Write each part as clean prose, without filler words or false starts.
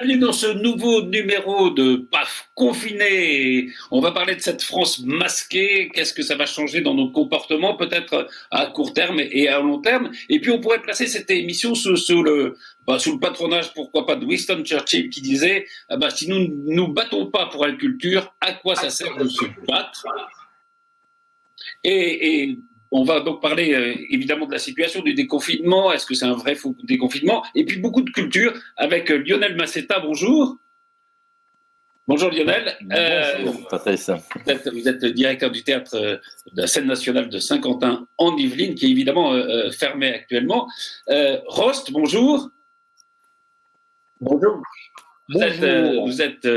Bienvenue dans ce nouveau numéro de PAF confiné. On va parler de cette France masquée. Qu'est-ce que ça va changer dans nos comportements, peut-être à court terme et à long terme. Et puis on pourrait placer cette émission sous le patronage, pourquoi pas, de Winston Churchill, qui disait si nous ne nous battons pas pour la culture, à quoi ça sert de se battre? Et on va donc parler évidemment de la situation du déconfinement. Est-ce que c'est un vrai faux déconfinement? Et puis beaucoup de culture avec Lionel Massetta. Bonjour. Bonjour Lionel. Bonjour Patrice. Vous êtes directeur du théâtre de la scène nationale de Saint-Quentin en Yvelines, qui est évidemment fermé actuellement. Rost, bonjour. Bonjour. Vous êtes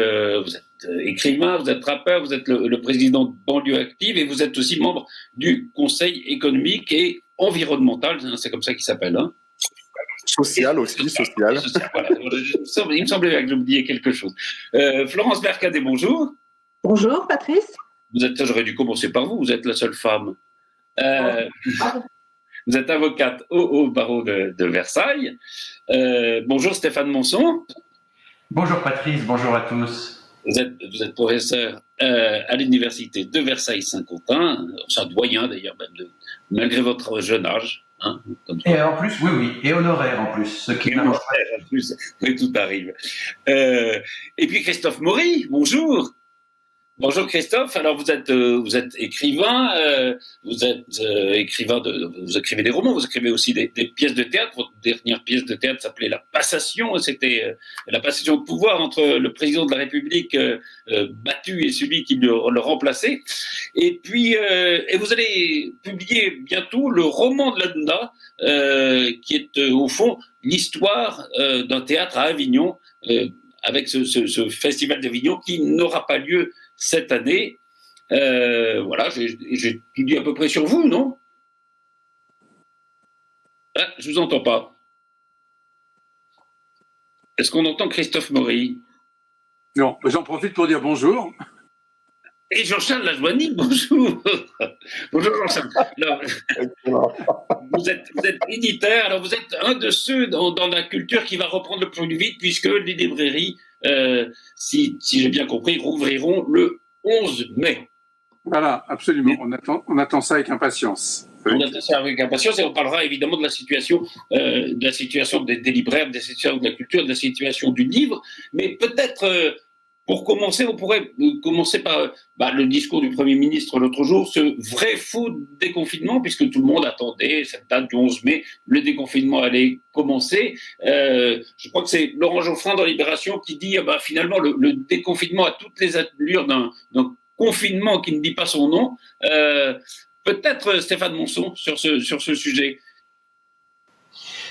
écrivain, vous êtes rappeur, vous êtes le président de Banlieue Active et vous êtes aussi membre du Conseil économique et environnemental, c'est comme ça qu'il s'appelle. Hein. Social aussi, social. Voilà. Il me semblait que j'oubliais quelque chose. Florence Mercadet, bonjour. Bonjour Patrice. J'aurais dû commencer par vous, vous êtes la seule femme. Vous êtes avocate au barreau de Versailles. Bonjour Stéphane Monson. Bonjour Patrice, bonjour à tous. Vous êtes professeur à l'université de Versailles-Saint-Quentin, un doyen d'ailleurs, malgré votre jeune âge. Hein, et en plus, oui, et honoraire en plus, ce qui n'arrive pas. En plus, oui, tout arrive. Et puis Christophe Maury, bonjour. Bonjour Christophe, alors vous êtes écrivain, vous écrivez des romans, vous écrivez aussi des pièces de théâtre. Votre dernière pièce de théâtre s'appelait La Passation, c'était la passation de pouvoir entre le président de la République battu et celui qui le remplaçait. Et puis, et vous allez publier bientôt le roman de l'Aduna, qui est au fond l'histoire d'un théâtre à Avignon, avec ce festival d'Avignon qui n'aura pas lieu cette année. Voilà, j'ai tout dit à peu près sur vous, non? Je vous entends pas. Est-ce qu'on entend Christophe Maury? Non, j'en profite pour dire bonjour. Et Jean-Charles Lajoigny, bonjour. Bonjour Jean-Charles. Vous êtes éditeur, alors vous êtes un de ceux dans la culture qui va reprendre le plus vite, puisque les librairies, si j'ai bien compris, rouvriront le 11 mai. Voilà, absolument. On attend ça avec impatience. On attend ça avec impatience et on parlera évidemment de la situation des libraires, de la situation de la culture, de la situation du livre. Mais peut-être, pour commencer, on pourrait commencer par le discours du Premier ministre l'autre jour, ce vrai faux déconfinement, puisque tout le monde attendait cette date du 11 mai, le déconfinement allait commencer. Je crois que c'est Laurent Geoffrin dans Libération qui dit finalement le déconfinement a toutes les allures d'un confinement qui ne dit pas son nom. Peut-être Stéphane Monson sur ce sujet.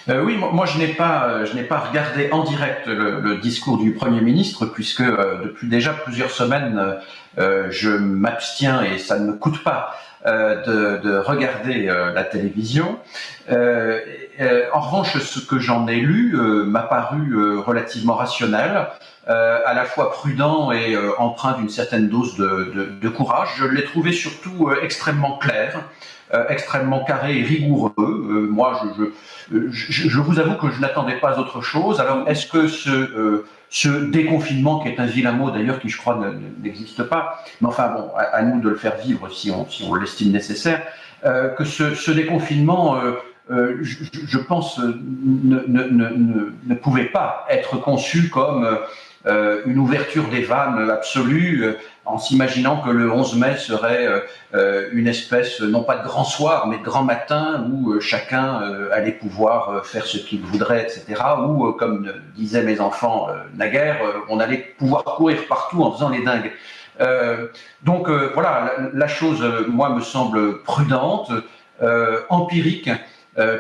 Oui, moi je n'ai pas regardé en direct le discours du Premier ministre, puisque depuis déjà plusieurs semaines je m'abstiens, et ça ne me coûte pas de regarder la télévision. En revanche, ce que j'en ai lu m'a paru relativement rationnel, à la fois prudent et empreint d'une certaine dose de courage. Je l'ai trouvé surtout extrêmement clair, extrêmement carré et rigoureux. Moi, je vous avoue que je n'attendais pas autre chose. Alors, est-ce que ce déconfinement, qui est un vilain mot d'ailleurs, qui je crois n'existe pas, mais enfin bon, à nous de le faire vivre si on l'estime nécessaire, que ce déconfinement, je pense, ne pouvait pas être conçu comme une ouverture des vannes absolue, en s'imaginant que le 11 mai serait une espèce, non pas de grand soir, mais de grand matin, où chacun allait pouvoir faire ce qu'il voudrait, etc. Ou, comme disaient mes enfants naguère, on allait pouvoir courir partout en faisant les dingues. Donc voilà, la chose, moi, me semble prudente, empirique,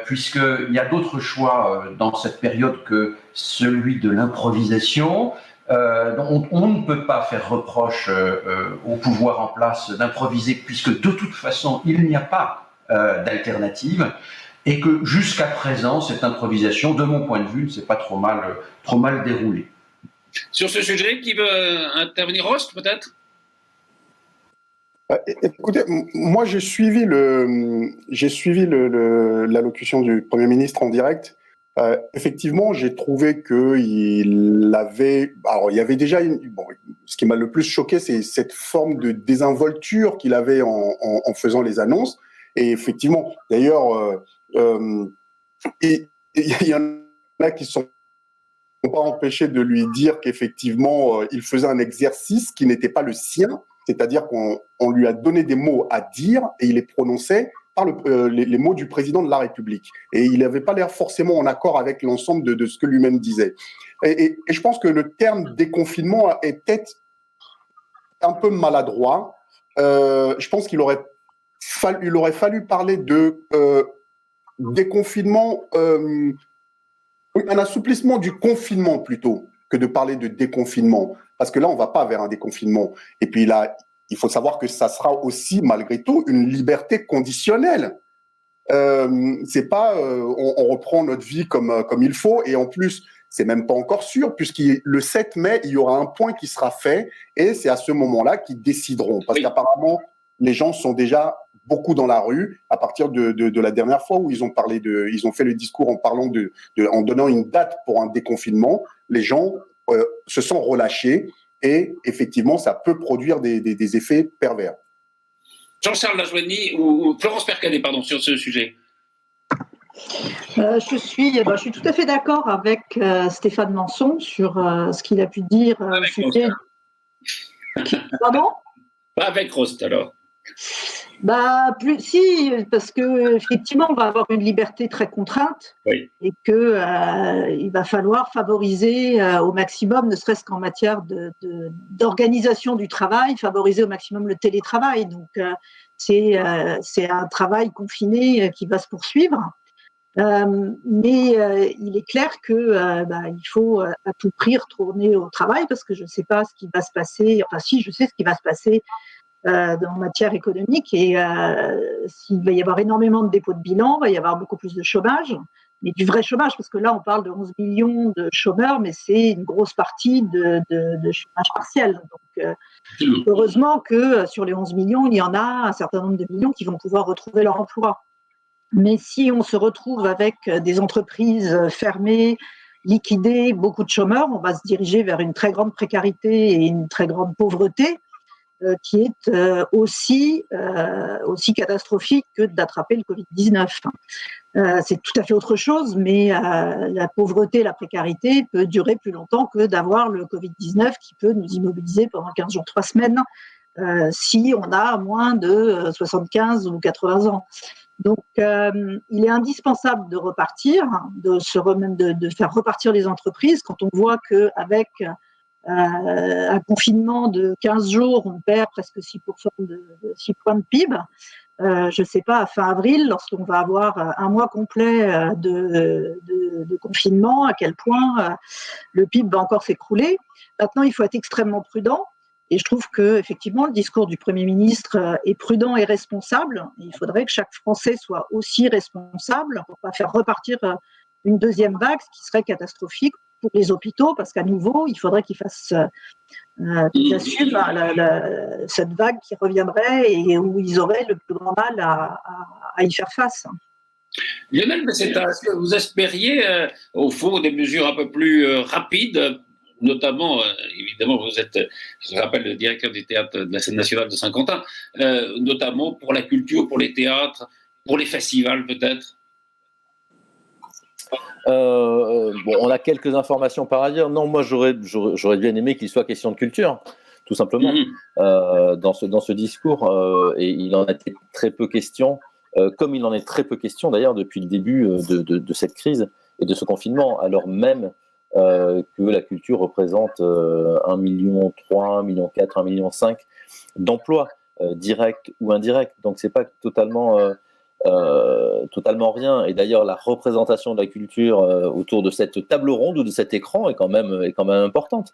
puisqu'il y a d'autres choix dans cette période que celui de l'improvisation. On ne peut pas faire reproche au pouvoir en place d'improviser, puisque de toute façon, il n'y a pas d'alternative, et que jusqu'à présent, cette improvisation, de mon point de vue, ne s'est pas trop mal déroulée. Sur ce sujet, qui veut intervenir? Rost, peut-être? Écoutez, moi j'ai suivi l'allocution du Premier ministre en direct. Effectivement, j'ai trouvé qu'il avait. Alors, il y avait déjà ce qui m'a le plus choqué, c'est cette forme de désinvolture qu'il avait en faisant les annonces. Et effectivement, d'ailleurs, il y en a qui sont pas empêchés de lui dire qu'effectivement, il faisait un exercice qui n'était pas le sien, c'est-à-dire qu'on lui a donné des mots à dire et il les prononçait par les mots du président de la République. Et il n'avait pas l'air forcément en accord avec l'ensemble de ce que lui-même disait. Et je pense que le terme déconfinement est peut-être un peu maladroit. Je pense qu'il aurait fallu parler de déconfinement, un assouplissement du confinement plutôt que de parler de déconfinement. Parce que là, on ne va pas vers un déconfinement. Et puis là, il faut savoir que ça sera aussi, malgré tout, une liberté conditionnelle. C'est pas on reprend notre vie comme il faut. Et en plus, c'est même pas encore sûr, puisque le 7 mai, il y aura un point qui sera fait. Et c'est à ce moment-là qu'ils décideront. Parce qu'apparemment, les gens sont déjà beaucoup dans la rue à partir de la dernière fois où ils ont fait le discours en parlant en donnant une date pour un déconfinement. Les gens se sont relâchés et effectivement, ça peut produire des effets pervers. Jean-Charles Lajoigny ou Florence Percadet, pardon, sur ce sujet. Je suis tout à fait d'accord avec Stéphane Manson sur ce qu'il a pu dire. Pardon ? Pas avec Rost, alors. Si, parce que effectivement, on va avoir une liberté très contrainte et que il va falloir favoriser au maximum, ne serait-ce qu'en matière d'organisation du travail, favoriser au maximum le télétravail. Donc, c'est un travail confiné qui va se poursuivre. Mais il est clair que il faut à tout prix retourner au travail parce que je ne sais pas ce qui va se passer. Enfin, si, je sais ce qui va se passer. En matière économique et s'il va y avoir énormément de dépôts de bilan, il va y avoir beaucoup plus de chômage, mais du vrai chômage, parce que là on parle de 11 millions de chômeurs, mais c'est une grosse partie de chômage partiel. Donc heureusement que sur les 11 millions, il y en a un certain nombre de millions qui vont pouvoir retrouver leur emploi. Mais si on se retrouve avec des entreprises fermées, liquidées, beaucoup de chômeurs, on va se diriger vers une très grande précarité et une très grande pauvreté, qui est aussi catastrophique que d'attraper le Covid-19. C'est tout à fait autre chose, mais la pauvreté, la précarité peut durer plus longtemps que d'avoir le Covid-19 qui peut nous immobiliser pendant 15 jours, 3 semaines, si on a moins de 75 ou 80 ans. Donc, il est indispensable de repartir, de faire repartir les entreprises quand on voit qu'avec un confinement de 15 jours, on perd presque 6 points de PIB. Je ne sais pas, à fin avril, lorsqu'on va avoir un mois complet de confinement, à quel point le PIB va encore s'écrouler. Maintenant, il faut être extrêmement prudent. Et je trouve qu'effectivement, le discours du Premier ministre est prudent et responsable. Il faudrait que chaque Français soit aussi responsable pour ne pas faire repartir une deuxième vague, ce qui serait catastrophique pour les hôpitaux, parce qu'à nouveau, il faudrait qu'ils assument cette vague qui reviendrait et où ils auraient le plus grand mal à y faire face. Lionel Meseta, est-ce que vous espériez, au fond, des mesures un peu plus rapides, notamment, évidemment, vous êtes, je rappelle, le directeur du théâtre de la Scène nationale de Saint-Quentin, notamment pour la culture, pour les théâtres, pour les festivals peut-être? On a quelques informations par ailleurs. Non, moi j'aurais bien aimé qu'il soit question de culture, tout simplement, dans ce discours. Et il en a été très peu question, comme il en est très peu question d'ailleurs depuis le début de cette crise et de ce confinement, alors même que la culture représente 1,3 million, 1,4 million, 1,5 million d'emplois, directs ou indirects. Donc c'est pas totalement rien. Et d'ailleurs, la représentation de la culture autour de cette table ronde ou de cet écran est quand même importante.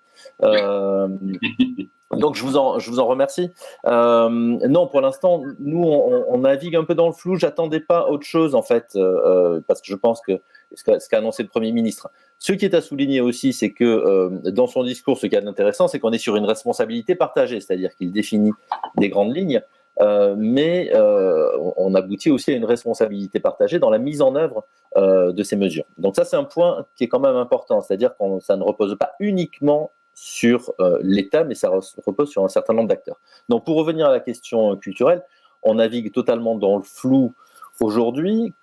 Donc, je vous en remercie. Non, pour l'instant, nous, on navigue un peu dans le flou. J'attendais pas autre chose, en fait, parce que je pense que ce qu'a annoncé le Premier ministre. Ce qui est à souligner aussi, c'est que dans son discours, ce qui est intéressant, c'est qu'on est sur une responsabilité partagée, c'est-à-dire qu'il définit des grandes lignes. mais on aboutit aussi à une responsabilité partagée dans la mise en œuvre de ces mesures. Donc ça, c'est un point qui est quand même important, c'est-à-dire que ça ne repose pas uniquement sur l'État, mais ça repose sur un certain nombre d'acteurs. Donc pour revenir à la question culturelle, on navigue totalement dans le flou aujourd'hui.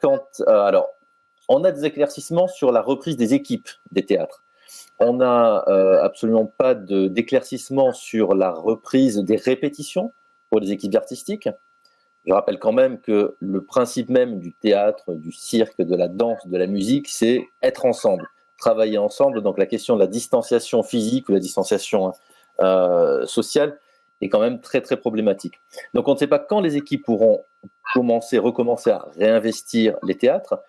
Alors, on a des éclaircissements sur la reprise des équipes des théâtres. On n'a absolument pas d'éclaircissement sur la reprise des répétitions pour les équipes artistiques. Je rappelle quand même que le principe même du théâtre, du cirque, de la danse, de la musique, c'est être ensemble, travailler ensemble. Donc la question de la distanciation physique ou la distanciation sociale est quand même très très problématique. Donc on ne sait pas quand les équipes pourront recommencer à réinvestir les théâtres,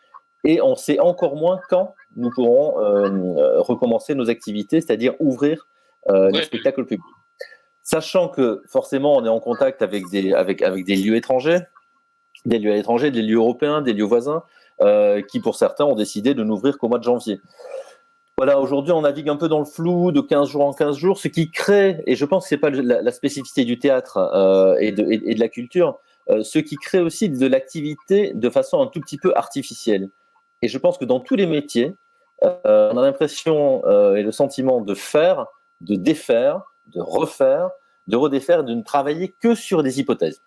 et on sait encore moins quand nous pourrons recommencer nos activités, c'est-à-dire ouvrir les spectacles publics. Sachant que forcément on est en contact avec des lieux étrangers, des lieux européens, des lieux voisins, qui pour certains ont décidé de n'ouvrir qu'au mois de janvier. Voilà, aujourd'hui on navigue un peu dans le flou de 15 jours en 15 jours, ce qui crée, et je pense que ce n'est pas la spécificité du théâtre et de la culture, ce qui crée aussi de l'activité de façon un tout petit peu artificielle. Et je pense que dans tous les métiers, on a l'impression et le sentiment de faire, de défaire, de refaire, de redéfaire, de ne travailler que sur des hypothèses.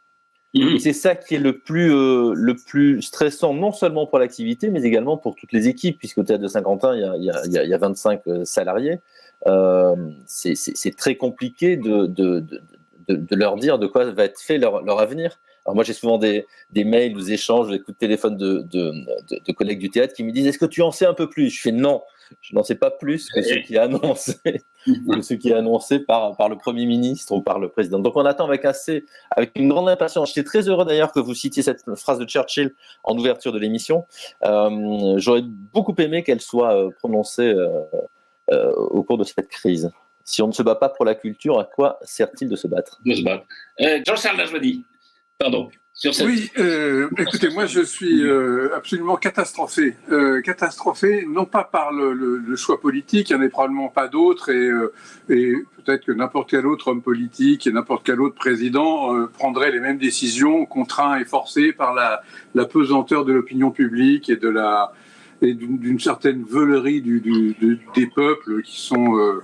Et c'est ça qui est le plus stressant, non seulement pour l'activité, mais également pour toutes les équipes, puisqu'au Théâtre de Saint-Quentin, il y a 25 salariés. C'est très compliqué de leur dire de quoi va être fait leur avenir. Alors moi, j'ai souvent des mails, des échanges, des coups de téléphone de collègues du théâtre qui me disent « Est-ce que tu en sais un peu plus ?» Je fais « Non, je n'en sais pas plus que ce qui est annoncé, par le Premier ministre ou par le Président. » Donc on attend avec une grande impatience. J'étais très heureux d'ailleurs que vous citiez cette phrase de Churchill en ouverture de l'émission. J'aurais beaucoup aimé qu'elle soit prononcée au cours de cette crise. Si on ne se bat pas pour la culture, à quoi sert-il de se battre ? Jean-Charles Lajoie. Pardon. Oui, écoutez, moi je suis absolument catastrophé. Catastrophé, non pas par le choix politique, il n'y en a probablement pas d'autres, et peut-être que n'importe quel autre homme politique et n'importe quel autre président prendrait les mêmes décisions, contraints et forcés par la pesanteur de l'opinion publique et d'une certaine veulerie des peuples qui sont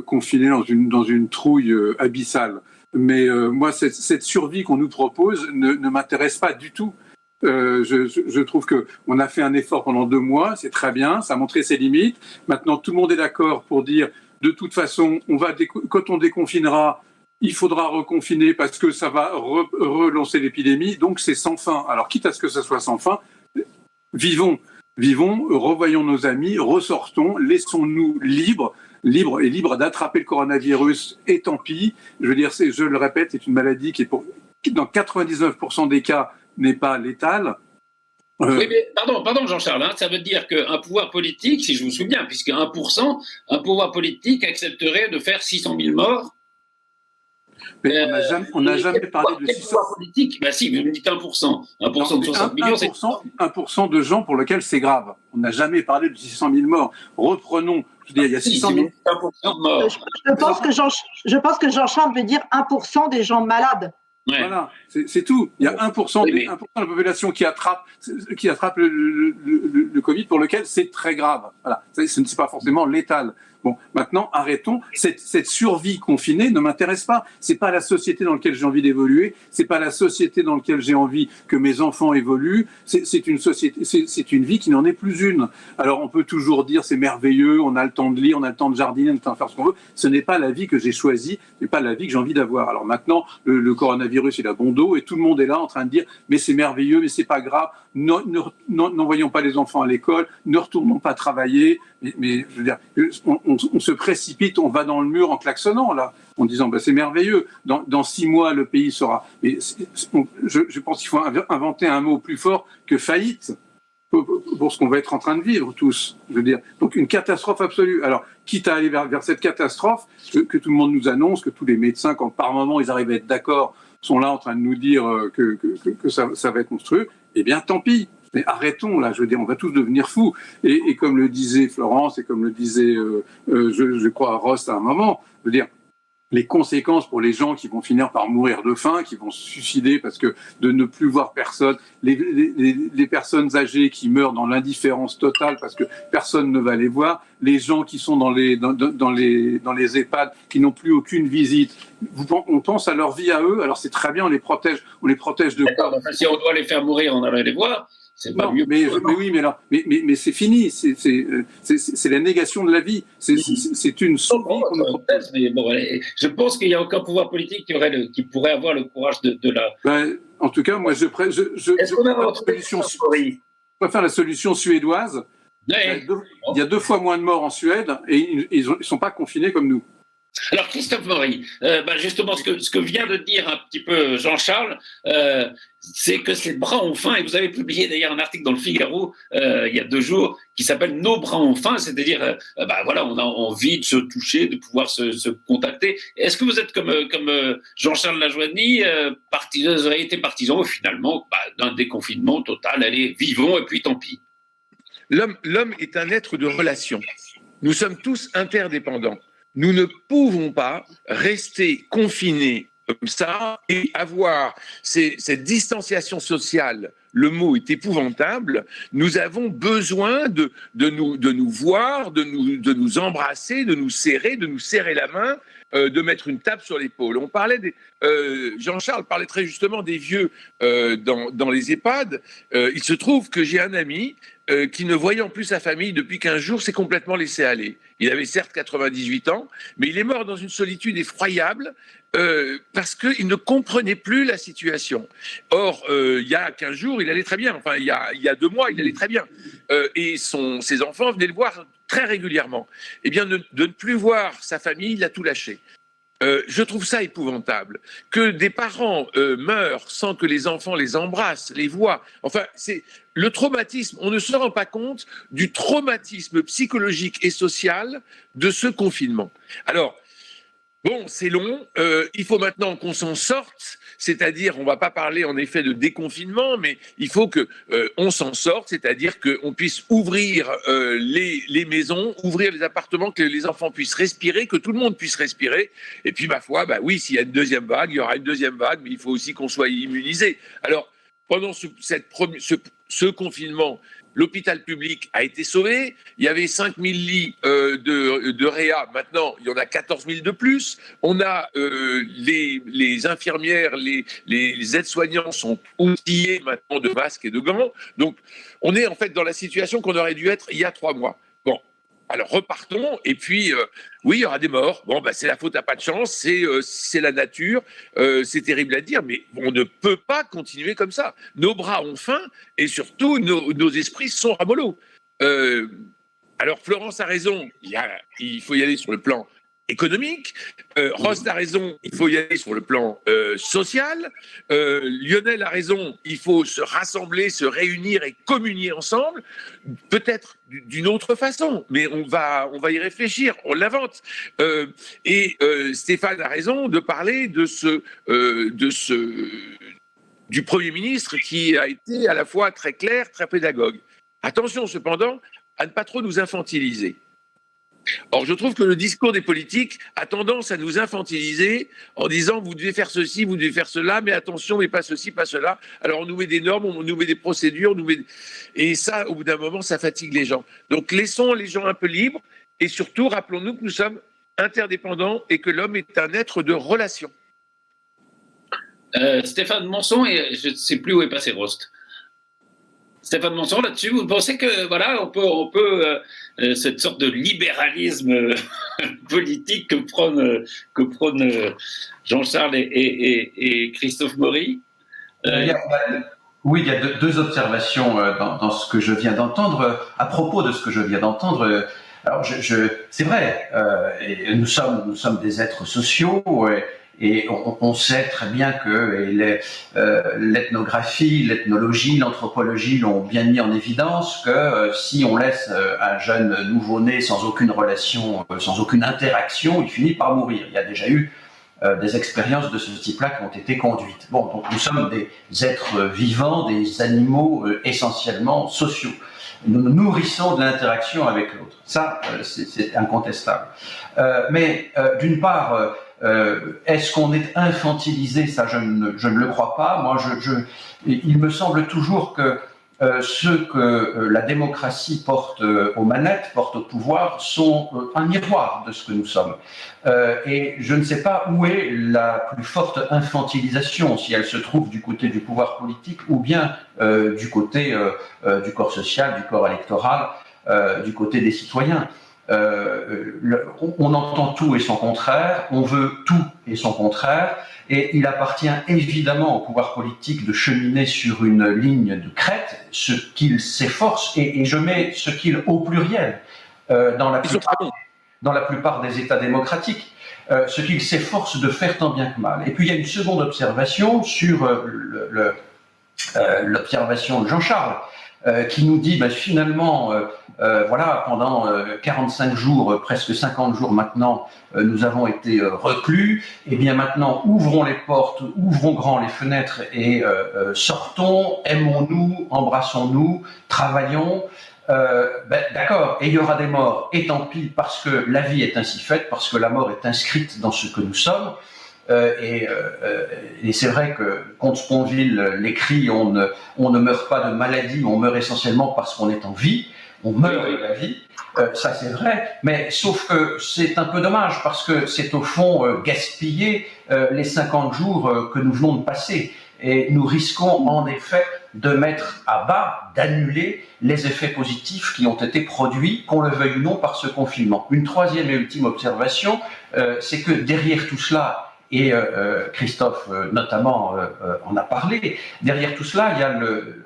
confinés dans une trouille abyssale. Mais moi, cette survie qu'on nous propose ne m'intéresse pas du tout. Je trouve qu'on a fait un effort pendant 2 mois, c'est très bien, ça a montré ses limites. Maintenant, tout le monde est d'accord pour dire, de toute façon, quand on déconfinera, il faudra reconfiner parce que ça va relancer l'épidémie, donc c'est sans fin. Alors, quitte à ce que ça soit sans fin, vivons, revoyons nos amis, ressortons, laissons-nous libres d'attraper le coronavirus, et tant pis. Je veux dire, je le répète, c'est une maladie qui dans 99% des cas, n'est pas létale. Oui, mais pardon Jean-Charles, ça veut dire qu'un pouvoir politique, si je me souviens, puisque 1%, un pouvoir politique accepterait de faire 600 000 morts. Mais on n'a jamais parlé de 600 000 politique. Ben si, vous me dites 1%. 1% de 60 millions, c'est 1% de gens pour lesquels c'est grave. On n'a jamais parlé de 600 000 morts. Reprenons. Je veux dire, il y a 600 000 morts. Je pense que Jean-Charles veut dire 1% des gens malades. Ouais. Voilà, c'est tout. Il y a 1% de la population qui attrape le Covid pour lequel c'est très grave. Voilà, ce n'est pas forcément létal. Bon, maintenant, arrêtons. Cette survie confinée ne m'intéresse pas. C'est pas la société dans laquelle j'ai envie d'évoluer. C'est pas la société dans laquelle j'ai envie que mes enfants évoluent. C'est une société, c'est une vie qui n'en est plus une. Alors, on peut toujours dire c'est merveilleux, on a le temps de lire, on a le temps de jardiner, on a le temps de faire ce qu'on veut. Ce n'est pas la vie que j'ai choisie. Ce n'est pas la vie que j'ai envie d'avoir. Alors maintenant, le coronavirus, il a bon dos et tout le monde est là en train de dire mais c'est merveilleux, mais c'est pas grave. N'envoyons pas les enfants à l'école, ne retournons pas travailler. Mais je veux dire, on se précipite, on va dans le mur en klaxonnant là, en disant c'est merveilleux. Dans 6 mois, le pays sera. Mais je pense qu'il faut inventer un mot plus fort que faillite pour ce qu'on va être en train de vivre tous. Je veux dire, donc une catastrophe absolue. Alors, quitte à aller vers cette catastrophe que tout le monde nous annonce, que tous les médecins, quand par moment ils arrivent à être d'accord, sont là en train de nous dire que ça va être monstrueux. Eh bien, tant pis. Mais arrêtons là, je veux dire, on va tous devenir fous. Et comme le disait Florence et comme le disait, je crois, Rost à un moment, je veux dire, les conséquences pour les gens qui vont finir par mourir de faim, qui vont se suicider parce que de ne plus voir personne, les personnes âgées qui meurent dans l'indifférence totale parce que personne ne va les voir, les gens qui sont dans les EHPAD qui n'ont plus aucune visite. On pense à leur vie à eux, alors c'est très bien, on les protège de quoi? Si on doit les faire mourir, on allait les voir. C'est pas mieux. Mais c'est fini. C'est la négation de la vie. C'est une survie qu'on nous propose. Mais bon, je pense qu'il n'y a aucun pouvoir politique qui pourrait avoir le courage de la. En tout cas, moi, je préfère la solution suédoise. Ouais. Il y a 2 fois moins de morts en Suède et ils ne sont pas confinés comme nous. Alors Christophe Maury, justement ce que vient de dire un petit peu Jean-Charles, c'est que ces bras ont faim, et vous avez publié d'ailleurs un article dans le Figaro il y a 2 jours qui s'appelle Nos bras ont faim, c'est-à-dire voilà, on a envie de se toucher, de pouvoir se contacter. Est-ce que vous êtes comme Jean-Charles Lajoigny, vous avez été partisan finalement d'un déconfinement total, allez, vivons et puis tant pis? L'homme est un être de relation. Nous sommes tous interdépendants. Nous ne pouvons pas rester confinés comme ça et avoir cette distanciation sociale. Le mot est épouvantable. Nous avons besoin de nous voir, de nous embrasser, de nous serrer la main, de mettre une tape sur l'épaule. On parlait Jean-Charles parlait très justement des vieux dans les EHPAD. Il se trouve que j'ai un ami qui, ne voyant plus sa famille depuis 15 jours, s'est complètement laissé aller. Il avait certes 98 ans, mais il est mort dans une solitude effroyable parce qu'il ne comprenait plus la situation. Or, il y a 15 jours, il allait très bien. Enfin, il y a 2 mois, il allait très bien. Et ses enfants venaient le voir très régulièrement. Eh bien, de ne plus voir sa famille, il a tout lâché. Je trouve ça épouvantable. Que des parents meurent sans que les enfants les embrassent, les voient. Enfin, c'est le traumatisme. On ne se rend pas compte du traumatisme psychologique et social de ce confinement. Alors, bon, c'est long. Il faut maintenant qu'on s'en sorte. C'est-à-dire, on ne va pas parler en effet de déconfinement, mais il faut qu'on s'en sorte, c'est-à-dire qu'on puisse ouvrir les maisons, ouvrir les appartements, que les enfants puissent respirer, que tout le monde puisse respirer. Et puis, ma foi, oui, s'il y a une deuxième vague, il y aura une deuxième vague, mais il faut aussi qu'on soit immunisé. Alors, pendant ce confinement, l'hôpital public a été sauvé. Il y avait 5 000 lits de réa. Maintenant, il y en a 14 000 de plus. On a les infirmières, les aides-soignants sont outillés maintenant de masques et de gants. Donc, on est en fait dans la situation qu'on aurait dû être il y a 3 mois. Bon, alors repartons. Et puis, oui, il y aura des morts. Bon, c'est la faute à pas de chance. C'est la nature. C'est terrible à dire, mais on ne peut pas continuer comme ça. Nos bras ont faim et surtout, nos esprits sont ramollos. Alors, Florence a raison. Il faut y aller sur le plan économique. Rost a raison, il faut y aller sur le plan social. Lionel a raison, il faut se rassembler, se réunir et communier ensemble, peut-être d'une autre façon, mais on va y réfléchir, on l'invente. Et Stéphane a raison de parler du Premier ministre qui a été à la fois très clair, très pédagogue. Attention cependant à ne pas trop nous infantiliser. Or, je trouve que le discours des politiques a tendance à nous infantiliser en disant vous devez faire ceci, vous devez faire cela, mais attention, mais pas ceci, pas cela. Alors, on nous met des normes, on nous met des procédures, et ça, au bout d'un moment, ça fatigue les gens. Donc, laissons les gens un peu libres et surtout, rappelons-nous que nous sommes interdépendants et que l'homme est un être de relation. Stéphane Monson, et je ne sais plus où est passé Rost. Stéphane Monson, là-dessus, vous pensez que voilà, on peut cette sorte de libéralisme politique que prônent Jean-Charles et Christophe Maury Oui, il y a 2 observations dans ce que je viens d'entendre. À propos de ce que je viens d'entendre, alors c'est vrai, et nous sommes des êtres sociaux. Et on sait très bien que l'ethnographie, l'ethnologie, l'anthropologie l'ont bien mis en évidence que si on laisse un jeune nouveau-né sans aucune relation, sans aucune interaction, il finit par mourir. Il y a déjà eu des expériences de ce type-là qui ont été conduites. Bon, donc nous sommes des êtres vivants, des animaux essentiellement sociaux. Nous nous nourrissons de l'interaction avec l'autre. Ça, c'est incontestable. Mais d'une part, Est-ce qu'on est infantilisé? Ça, je ne le crois pas. Moi, il me semble toujours que ceux que la démocratie porte aux manettes, porte au pouvoir, sont un miroir de ce que nous sommes. Et je ne sais pas où est la plus forte infantilisation, si elle se trouve du côté du pouvoir politique ou bien du côté du corps social, du corps électoral, du côté des citoyens. On entend tout et son contraire, on veut tout et son contraire, et il appartient évidemment au pouvoir politique de cheminer sur une ligne de crête, ce qu'il s'efforce, et je mets ce qu'il au pluriel dans la plupart des États démocratiques, ce qu'il s'efforce de faire tant bien que mal. Et puis il y a une seconde observation sur l'observation de Jean-Charles, qui nous dit finalement, voilà, pendant 45 jours, presque 50 jours maintenant, nous avons été reclus. Et bien maintenant, ouvrons les portes, ouvrons grand les fenêtres et sortons, aimons-nous, embrassons-nous, travaillons. D'accord, et il y aura des morts, et tant pis, parce que la vie est ainsi faite, parce que la mort est inscrite dans ce que nous sommes. Et c'est vrai que Comte Sponville l'écrit, on ne meurt pas de maladie, on meurt essentiellement parce qu'on est en vie, on meurt de la vie, ça c'est vrai, mais sauf que c'est un peu dommage parce que c'est au fond gaspiller les 50 jours que nous venons de passer, et nous risquons en effet de mettre à bas, d'annuler les effets positifs qui ont été produits, qu'on le veuille ou non, par ce confinement. Une troisième et ultime observation, c'est que derrière tout cela, et Christophe notamment en a parlé, derrière tout cela, il y a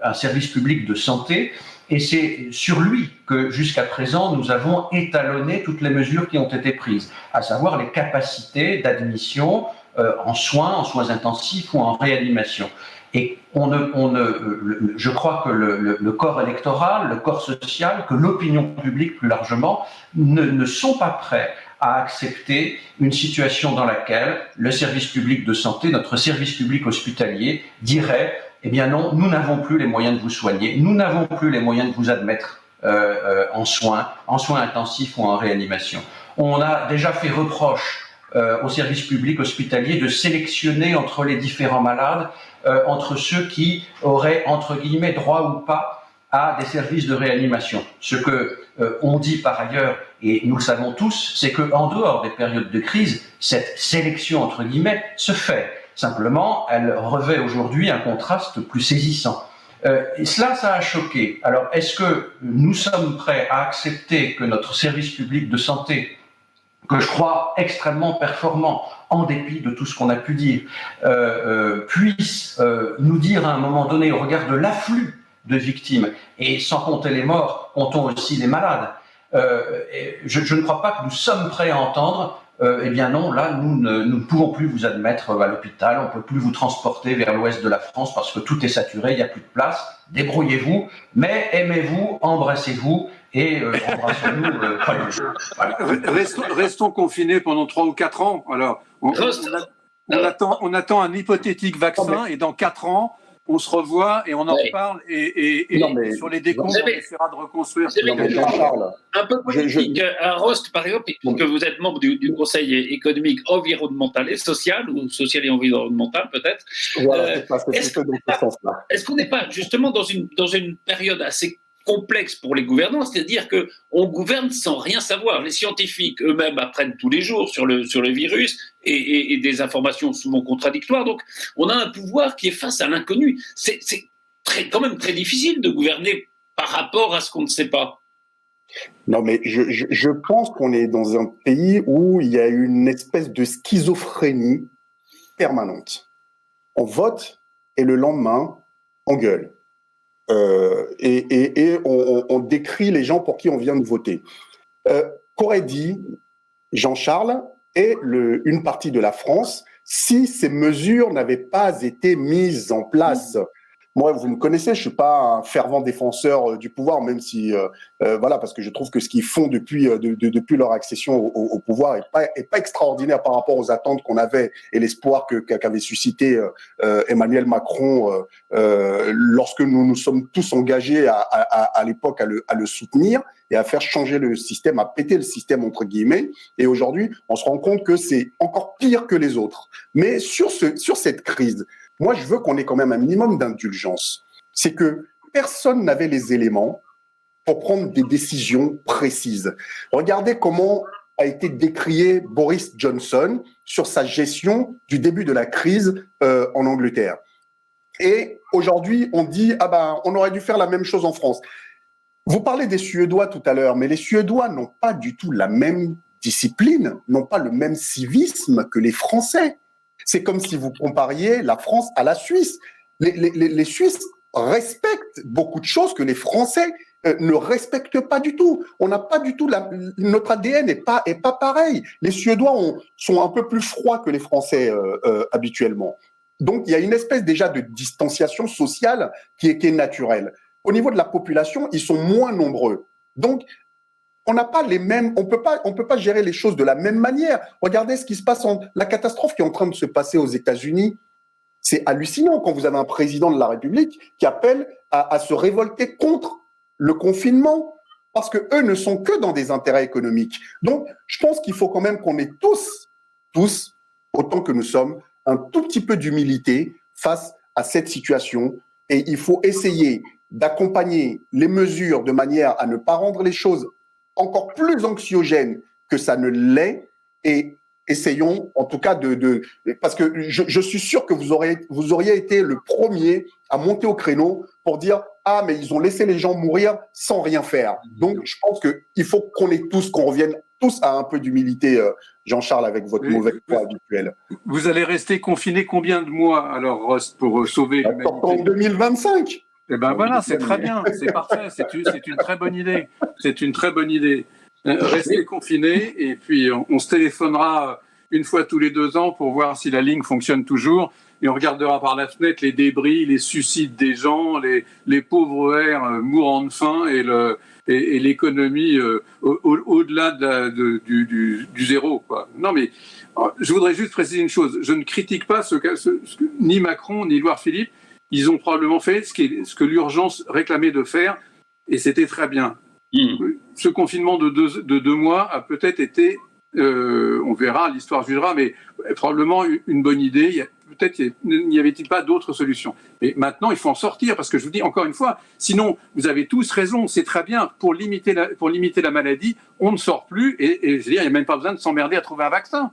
un service public de santé, et c'est sur lui que jusqu'à présent nous avons étalonné toutes les mesures qui ont été prises, à savoir les capacités d'admission en soins intensifs ou en réanimation. Et je crois que le corps électoral, le corps social, que l'opinion publique plus largement ne sont pas prêts à accepter une situation dans laquelle le service public de santé, notre service public hospitalier, dirait « Eh bien non, nous n'avons plus les moyens de vous soigner, nous n'avons plus les moyens de vous admettre en soins intensifs ou en réanimation ». On a déjà fait reproche au service public hospitalier de sélectionner entre les différents malades, entre ceux qui auraient, entre guillemets, droit ou pas à des services de réanimation. Ce que on dit par ailleurs, et nous le savons tous, c'est qu'en dehors des périodes de crise, cette sélection, entre guillemets, se fait. Simplement, elle revêt aujourd'hui un contraste plus saisissant. Et cela, ça a choqué. Alors, est-ce que nous sommes prêts à accepter que notre service public de santé, que je crois extrêmement performant, en dépit de tout ce qu'on a pu dire, puisse nous dire à un moment donné, au regard de l'afflux de victimes, et sans compter les morts, comptons aussi les malades, je ne crois pas que nous sommes prêts à entendre eh bien non, là, nous ne pouvons plus vous admettre à l'hôpital, on ne peut plus vous transporter vers l'ouest de la France parce que tout est saturé, il n'y a plus de place, débrouillez-vous, mais aimez-vous, embrassez-vous, et embrassons-nous. Voilà. Restons confinés pendant 3 ou 4 ans. Alors, on attend un hypothétique vaccin, et dans 4 ans, on se revoit et on en reparle, et sur les décomptes, on essaiera de reconstruire. Un peu politique. À Rost, par exemple, puisque vous êtes membre du Conseil économique, environnemental et social, ou social et environnemental peut-être. Voilà, est-ce qu'on n'est pas justement dans une période assez complexe pour les gouvernants, c'est-à-dire qu'on gouverne sans rien savoir. Les scientifiques eux-mêmes apprennent tous les jours sur le virus et des informations souvent contradictoires. Donc, on a un pouvoir qui est face à l'inconnu. C'est quand même très difficile de gouverner par rapport à ce qu'on ne sait pas. Non, mais je pense qu'on est dans un pays où il y a une espèce de schizophrénie permanente. On vote et le lendemain, on gueule. Et on décrit les gens pour qui on vient de voter. Qu'aurait dit Jean-Charles et une partie de la France si ces mesures n'avaient pas été mises en place? moi, vous me connaissez, je suis pas un fervent défenseur du pouvoir, même si, voilà, parce que je trouve que ce qu'ils font depuis leur accession au pouvoir est pas extraordinaire par rapport aux attentes qu'on avait et l'espoir qu'avait suscité Emmanuel Macron lorsque nous sommes tous engagés à l'époque à le soutenir et à faire changer le système, à péter le système entre guillemets. Et aujourd'hui, on se rend compte que c'est encore pire que les autres. Mais sur cette crise, moi, je veux qu'on ait quand même un minimum d'indulgence. C'est que personne n'avait les éléments pour prendre des décisions précises. Regardez comment a été décrié Boris Johnson sur sa gestion du début de la crise en Angleterre. Et aujourd'hui, on dit on aurait dû faire la même chose en France. Vous parlez des Suédois tout à l'heure, mais les Suédois n'ont pas du tout la même discipline, n'ont pas le même civisme que les Français. C'est comme si vous compariez la France à la Suisse. Les Suisses respectent beaucoup de choses que les Français ne respectent pas du tout. On n'a pas du tout notre ADN n'est pas pareil. Les Suédois sont un peu plus froids que les Français habituellement. Donc il y a une espèce déjà de distanciation sociale qui est naturelle. Au niveau de la population, ils sont moins nombreux. Donc, on n'a pas les mêmes, on peut pas gérer les choses de la même manière. Regardez ce qui se passe, la catastrophe qui est en train de se passer aux États-Unis. C'est hallucinant quand vous avez un président de la République qui appelle à se révolter contre le confinement parce que eux ne sont que dans des intérêts économiques. Donc, je pense qu'il faut quand même qu'on ait tous, autant que nous sommes, un tout petit peu d'humilité face à cette situation et il faut essayer d'accompagner les mesures de manière à ne pas rendre les choses encore plus anxiogènes que ça ne l'est et essayons en tout cas parce que je suis sûr que vous auriez été le premier à monter au créneau pour dire mais ils ont laissé les gens mourir sans rien faire. Donc je pense qu'il faut qu'on revienne tous à un peu d'humilité, Jean-Charles, avec votre mauvais foi habituel. Vous allez rester confiné combien de mois alors, Rost, pour sauver l'humanité ? En 2025. Eh ben voilà, c'est très bien, c'est parfait, c'est une très bonne idée. C'est une très bonne idée. Restez confinés et puis on se téléphonera une fois tous les 2 ans pour voir si la ligne fonctionne toujours et on regardera par la fenêtre les débris, les suicides des gens, les pauvres airs mourant de faim et l'économie au-delà du zéro, quoi. Non mais je voudrais juste préciser une chose, je ne critique pas ni Macron ni Édouard Philippe. Ils ont probablement fait ce que l'urgence réclamait de faire, et c'était très bien. Ce confinement de 2 mois a peut-être été, on verra, l'histoire jugera, mais probablement une bonne idée. Peut-être n'y avait-il pas d'autres solutions. Mais maintenant, il faut en sortir, parce que je vous dis encore une fois, sinon, vous avez tous raison, c'est très bien, pour limiter la maladie, on ne sort plus, et je veux dire, il n'y a même pas besoin de s'emmerder à trouver un vaccin.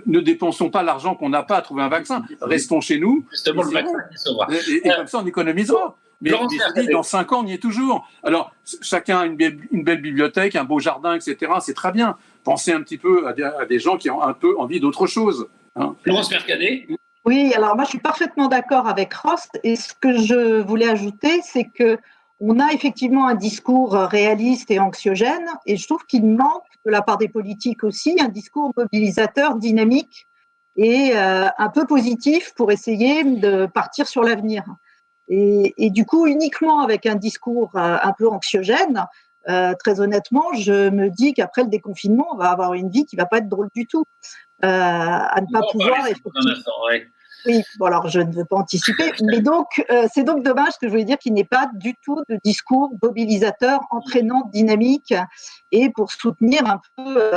Ne dépensons pas l'argent qu'on n'a pas à trouver un vaccin. Restons chez nous. Justement, le vaccin qui sauvera. Et comme ça, on économisera. Mais je dis, dans 5 ans, on y est toujours. Alors, chacun a une belle bibliothèque, un beau jardin, etc. C'est très bien. Pensez un petit peu à des gens qui ont un peu envie d'autre chose. Florence Mercadet. Oui, alors moi, je suis parfaitement d'accord avec Rost. Et ce que je voulais ajouter, c'est que on a effectivement un discours réaliste et anxiogène, et je trouve qu'il manque, de la part des politiques aussi, un discours mobilisateur, dynamique et un peu positif pour essayer de partir sur l'avenir. Et du coup, uniquement avec un discours un peu anxiogène, très honnêtement, je me dis qu'après le déconfinement, on va avoir une vie qui ne va pas être drôle du tout. À ne pas pouvoir... Oui, bon alors je ne veux pas anticiper, mais donc c'est donc dommage que je voulais dire qu'il n'y ait pas du tout de discours mobilisateur, entraînant, dynamique et pour soutenir un peu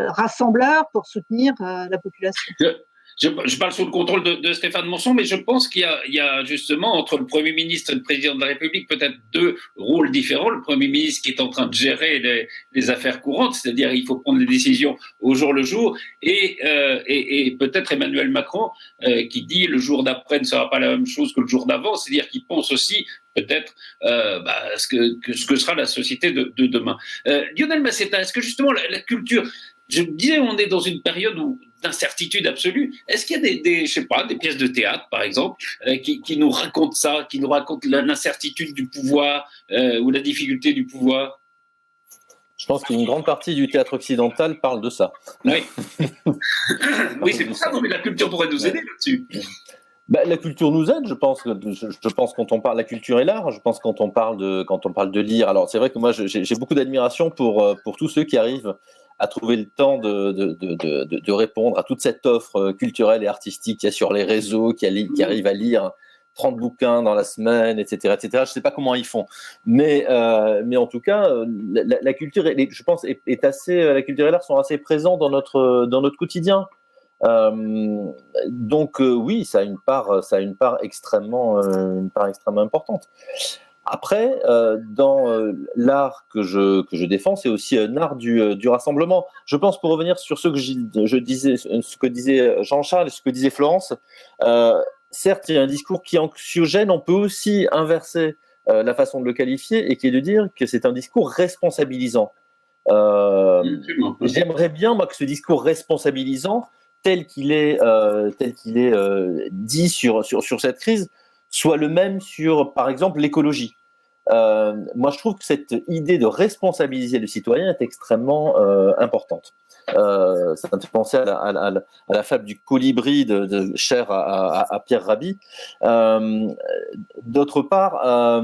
rassembleur, pour soutenir la population. Je parle sous le contrôle de Stéphane Monson, mais je pense qu'il y a justement entre le Premier ministre et le Président de la République peut-être 2 rôles différents. Le Premier ministre qui est en train de gérer les affaires courantes, c'est-à-dire il faut prendre les décisions au jour le jour, et peut-être Emmanuel Macron qui dit le jour d'après ne sera pas la même chose que le jour d'avant, c'est-à-dire qu'il pense aussi peut-être ce que sera la société de demain. Lionel Massetta, est-ce que justement la culture... Je disais, on est dans une période d'incertitude absolue. Est-ce qu'il y a des pièces de théâtre, par exemple, qui nous racontent ça, qui nous racontent l'incertitude du pouvoir ou la difficulté du pouvoir ? Je pense qu'une grande partie du théâtre occidental parle de ça. Oui, oui, c'est pour ça. Non, mais la culture pourrait nous aider là-dessus. La culture nous aide, je pense quand on parle, la culture est l'art, je pense quand on parle de lire. Alors c'est vrai que moi j'ai beaucoup d'admiration pour tous ceux qui arrivent à trouver le temps de répondre à toute cette offre culturelle et artistique qu'il y a sur les réseaux, qui arrivent à lire 30 bouquins dans la semaine, etc., etc. Je ne sais pas comment ils font, mais en tout cas, la culture, je pense, la culture et l'art sont assez présents dans notre quotidien. Donc oui, ça a une part extrêmement importante. Après, dans l'art que je défends, c'est aussi un art du rassemblement. Je pense, pour revenir sur ce que disait Jean-Charles et ce que disait Florence, certes, il y a un discours qui est anxiogène, on peut aussi inverser la façon de le qualifier et qui est de dire que c'est un discours responsabilisant. J'aimerais bien, moi, que ce discours responsabilisant, tel qu'il est dit sur cette crise, soit le même sur, par exemple, l'écologie. Moi, je trouve que cette idée de responsabiliser le citoyen est extrêmement importante. Ça me fait penser à la fable du colibri chère à Pierre Rabhi. D'autre part,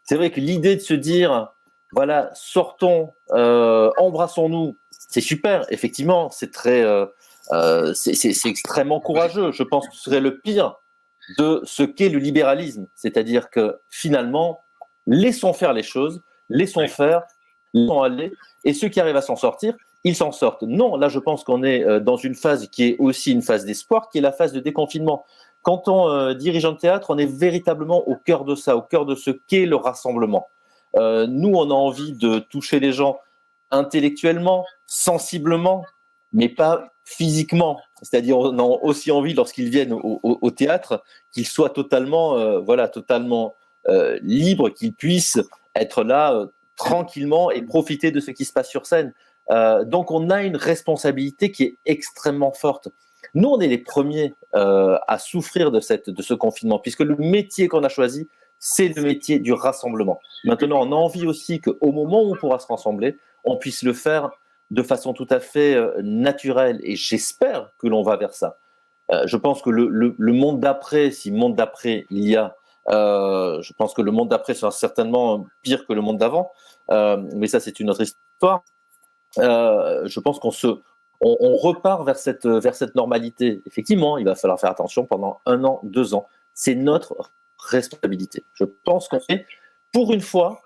c'est vrai que l'idée de se dire, voilà, sortons, embrassons-nous, c'est super. Effectivement, c'est extrêmement courageux. Je pense que ce serait le pire de ce qu'est le libéralisme. C'est-à-dire que finalement, laissons faire les choses, laissons faire, laissons aller, et ceux qui arrivent à s'en sortir, ils s'en sortent. Non, là je pense qu'on est dans une phase qui est aussi une phase d'espoir, qui est la phase de déconfinement. Quand on dirige un théâtre, on est véritablement au cœur de ça, au cœur de ce qu'est le rassemblement. Nous, on a envie de toucher les gens intellectuellement, sensiblement, mais pas physiquement. C'est-à-dire, on a aussi envie, lorsqu'ils viennent au théâtre, qu'ils soient totalement libres, qu'ils puissent être là tranquillement et profiter de ce qui se passe sur scène. Donc, on a une responsabilité qui est extrêmement forte. Nous, on est les premiers à souffrir de ce confinement, puisque le métier qu'on a choisi, c'est le métier du rassemblement. Maintenant, on a envie aussi qu'au moment où on pourra se rassembler, on puisse le faire de façon tout à fait naturelle, et j'espère que l'on va vers ça. Je pense que le monde d'après, si monde d'après il y a, je pense que le monde d'après sera certainement pire que le monde d'avant, mais ça c'est une autre histoire. Je pense on repart vers cette normalité. Effectivement, il va falloir faire attention pendant 1 an, 2 ans. C'est notre responsabilité. Je pense qu'on est, pour une fois,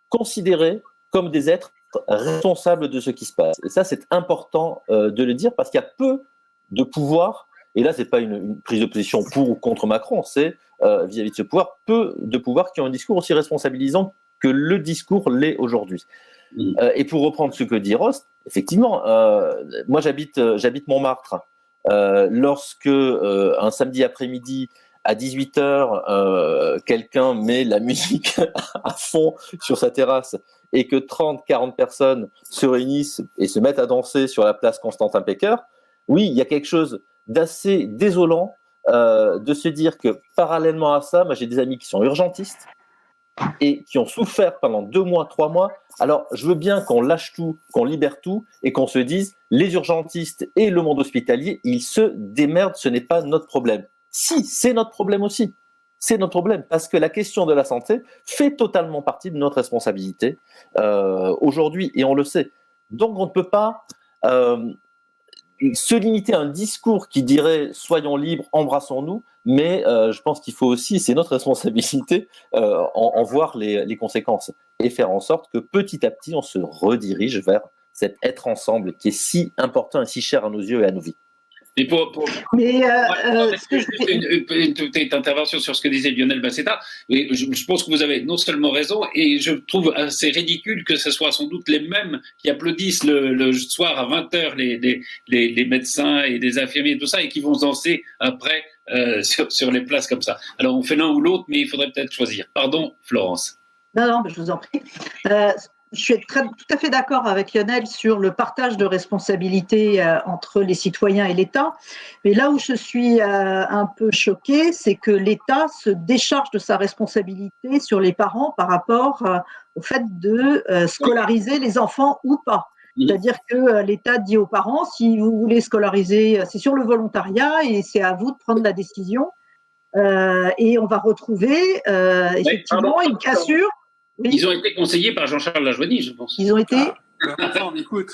considérés comme des êtres responsables de ce qui se passe. Et ça, c'est important de le dire, parce qu'il y a peu de pouvoir, et là, ce n'est pas une prise de position pour ou contre Macron, c'est vis-à-vis de ce pouvoir, peu de pouvoirs qui ont un discours aussi responsabilisant que le discours l'est aujourd'hui. Et pour reprendre ce que dit Rost, effectivement, moi j'habite Montmartre. Lorsque un samedi après-midi à 18h, quelqu'un met la musique à fond sur sa terrasse et que 30-40 personnes se réunissent et se mettent à danser sur la place Constantin-Pecqueur, oui, il y a quelque chose d'assez désolant de se dire que parallèlement à ça, moi j'ai des amis qui sont urgentistes et qui ont souffert pendant 2 mois, 3 mois. Alors, je veux bien qu'on lâche tout, qu'on libère tout et qu'on se dise, les urgentistes et le monde hospitalier, ils se démerdent, ce n'est pas notre problème. Si, c'est notre problème aussi. C'est notre problème, parce que la question de la santé fait totalement partie de notre responsabilité aujourd'hui, et on le sait. Donc, on ne peut pas se limiter à un discours qui dirait « soyons libres, embrassons-nous », mais je pense qu'il faut aussi, c'est notre responsabilité, en voir les conséquences et faire en sorte que petit à petit, on se redirige vers cet être ensemble qui est si important et si cher à nos yeux et à nos vies. Et une petite intervention sur ce que disait Lionel Bassetta. Je pense que vous avez non seulement raison, et je trouve assez ridicule que ce soit sans doute les mêmes qui applaudissent le soir à 20h les médecins et les infirmiers et tout ça, et qui vont danser après sur les places comme ça. Alors on fait l'un ou l'autre, mais il faudrait peut-être choisir. Pardon, Florence. Non, je vous en prie. Je suis tout à fait d'accord avec Lionel sur le partage de responsabilités entre les citoyens et l'État. Mais là où je suis un peu choquée, c'est que l'État se décharge de sa responsabilité sur les parents par rapport au fait de scolariser les enfants ou pas. C'est-à-dire que l'État dit aux parents, si vous voulez scolariser, c'est sur le volontariat et c'est à vous de prendre la décision. et on va retrouver effectivement une cassure. Oui. Ils ont été conseillés par Jean-Charles Lajoigny, je pense. Ils ont été. Enfin, on m'écoute.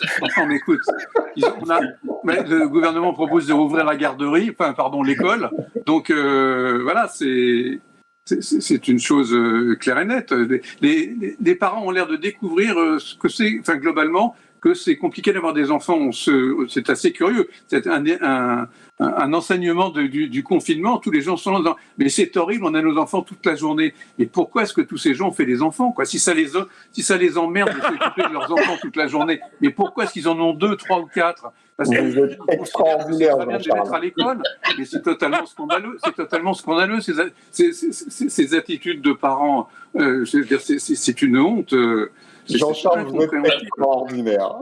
Le gouvernement propose de rouvrir la garderie, l'école. Donc voilà, c'est une chose claire et nette. Les parents ont l'air de découvrir ce que c'est, globalement, que c'est compliqué d'avoir des enfants. C'est assez curieux. C'est un enseignement du confinement. Tous les gens sont là. Mais c'est horrible, on a nos enfants toute la journée. Mais pourquoi est-ce que tous ces gens ont fait des enfants, quoi ? Si ça les emmerde de s'occuper de leurs enfants toute la journée, mais pourquoi est-ce qu'ils en ont 2, 3 ou 4 ? Parce que vous êtes extraordinaire, c'est bien de les mettre à l'école, mais c'est totalement scandaleux. C'est totalement scandaleux ces attitudes de parents. Je veux dire, c'est une honte. Jean-Charles, vous êtes extraordinaire.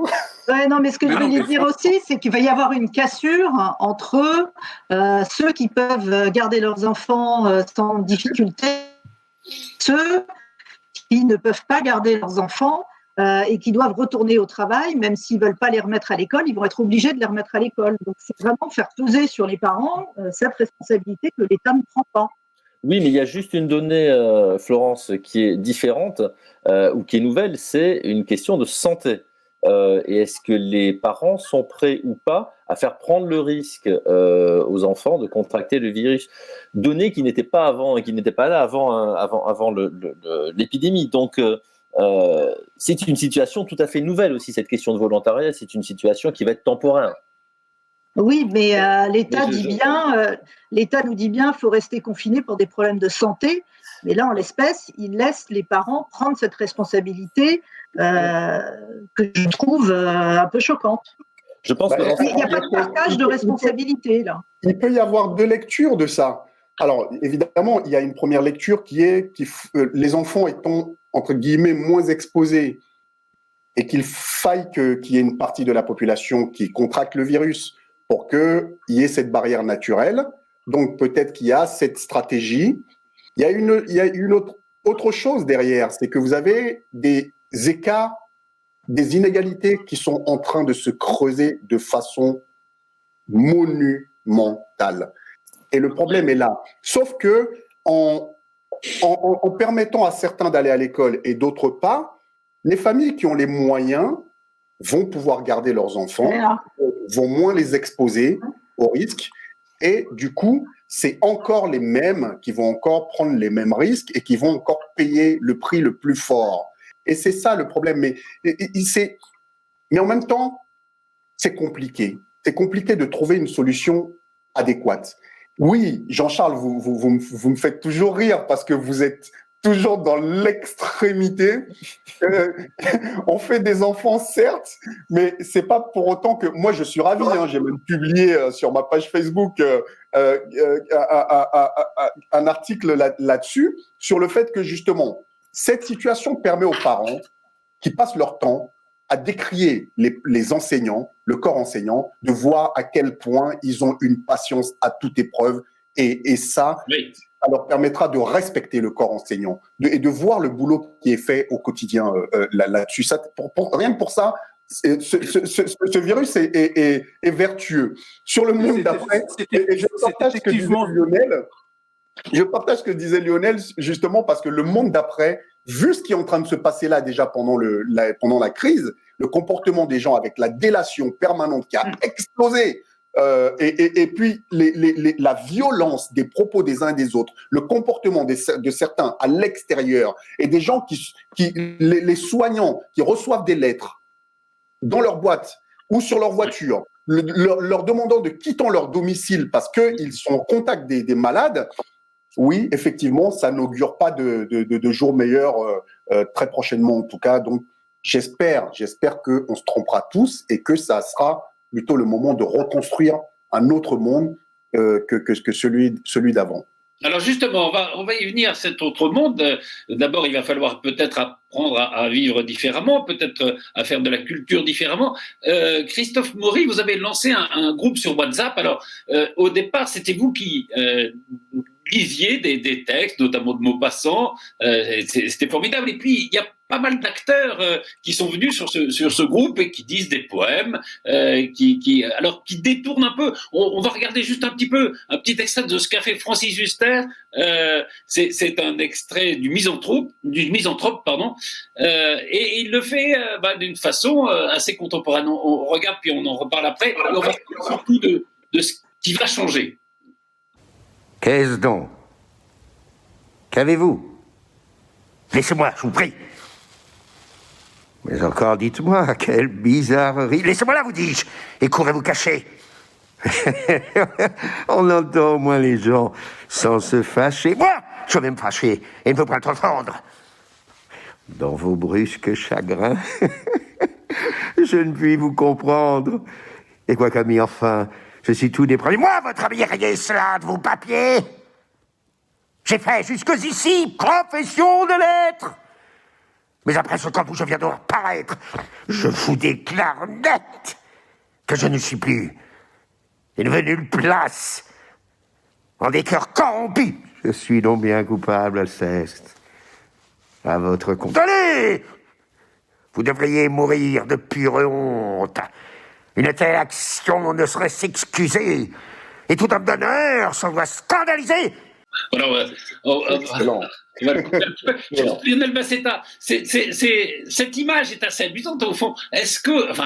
Ouais, non, mais ce que je voulais dire aussi, c'est qu'il va y avoir une cassure entre ceux qui peuvent garder leurs enfants sans difficulté, ceux qui ne peuvent pas garder leurs enfants et qui doivent retourner au travail, même s'ils ne veulent pas les remettre à l'école, ils vont être obligés de les remettre à l'école. Donc, c'est vraiment faire peser sur les parents cette responsabilité que l'État ne prend pas. Oui, mais il y a juste une donnée, Florence, qui est différente ou qui est nouvelle, c'est une question de santé. Et est-ce que les parents sont prêts ou pas à faire prendre le risque aux enfants de contracter le virus, donnée qui n'était pas avant et qui n'était pas là avant l'épidémie. Donc, c'est une situation tout à fait nouvelle aussi, cette question de volontariat. C'est une situation qui va être temporaire. Oui, mais l'État nous dit bien qu'il faut rester confiné pour des problèmes de santé. Mais là, en l'espèce, il laisse les parents prendre cette responsabilité que je trouve un peu choquante. Je pense que il n'y a pas de partage de responsabilité, là. Il peut y avoir deux lectures de ça. Alors, évidemment, il y a une première lecture qui est les enfants étant, entre guillemets, moins exposés et qu'il faille qu'il y ait une partie de la population qui contracte le virus pour qu'il y ait cette barrière naturelle. Donc, peut-être qu'il y a cette stratégie. Il y a une autre chose derrière, c'est que vous avez des écarts, des inégalités qui sont en train de se creuser de façon monumentale. Et le problème est là. Sauf que en permettant à certains d'aller à l'école et d'autres pas, les familles qui ont les moyens vont pouvoir garder leurs enfants, vont moins les exposer au risque. Et du coup, c'est encore les mêmes qui vont encore prendre les mêmes risques et qui vont encore payer le prix le plus fort. Et c'est ça le problème. Mais en même temps, c'est compliqué. C'est compliqué de trouver une solution adéquate. Oui, Jean-Charles, vous me faites toujours rire parce que vous êtes toujours dans l'extrémité. On fait des enfants, certes, mais c'est pas pour autant que... Moi, je suis ravi. J'ai même publié sur ma page Facebook un article là-dessus, sur le fait que, justement, cette situation permet aux parents qui passent leur temps à décrier les enseignants, le corps enseignant, de voir à quel point ils ont une patience à toute épreuve. Et ça, oui, ça leur permettra de respecter le corps enseignant et de voir le boulot qui est fait au quotidien là-dessus. Ça, rien que pour ça, ce virus est vertueux. Sur le monde d'après, je partage ce que disait Lionel. Je partage ce que disait Lionel, justement, parce que le monde d'après, vu ce qui est en train de se passer là déjà pendant la crise, le comportement des gens avec la délation permanente qui a explosé, et puis la violence des propos des uns et des autres, le comportement de certains à l'extérieur, et des gens les soignants qui reçoivent des lettres dans leur boîte ou sur leur voiture, leur demandant de quitter leur domicile parce qu'ils sont en contact des malades. Oui, effectivement, ça n'augure pas de jours meilleurs très prochainement, en tout cas. Donc, j'espère qu'on se trompera tous et que ça sera plutôt le moment de reconstruire un autre monde que celui d'avant. Alors justement, on va y venir, cet autre monde. D'abord, il va falloir peut-être apprendre à vivre différemment, peut-être à faire de la culture différemment. Christophe Maury, vous avez lancé un groupe sur WhatsApp. Alors, au départ, c'était vous qui lisiez des textes, notamment de Maupassant. C'était formidable. Et puis, il y a pas mal d'acteurs qui sont venus sur ce groupe et qui disent des poèmes, qui détournent un peu. On va regarder juste un petit extrait de ce qu'a fait Francis Huster. C'est un extrait du Misanthrope, pardon, et il le fait d'une façon assez contemporaine. On regarde puis on en reparle après. Et on va parler surtout de ce qui va changer. Qu'est-ce donc? Qu'avez-vous? Laissez-moi, je vous prie. Mais encore, dites-moi, quelle bizarrerie. Laissez-moi là, vous dis-je, et courez vous cacher. On entend au moins les gens sans se fâcher. Moi, je vais me fâcher et ne veux pas t'entendre. Dans vos brusques chagrins, je ne puis vous comprendre. Et quoi qu'ami, enfin, je suis tout dépravé. Moi, votre ami, rayez cela de vos papiers. J'ai fait jusqu'ici profession de l'être. Mais après ce temps où je viens de reparaître, je vous déclare net que je ne suis plus. Il ne veut nulle place. En des cœurs corrompus. Je suis donc bien coupable, Alceste. À votre compte. Allez! Vous devriez mourir de pure honte. Une telle action ne saurait s'excuser. Et tout homme d'honneur s'en doit scandaliser. Voilà, Lionel Bassetta, cette image est assez amusante au fond.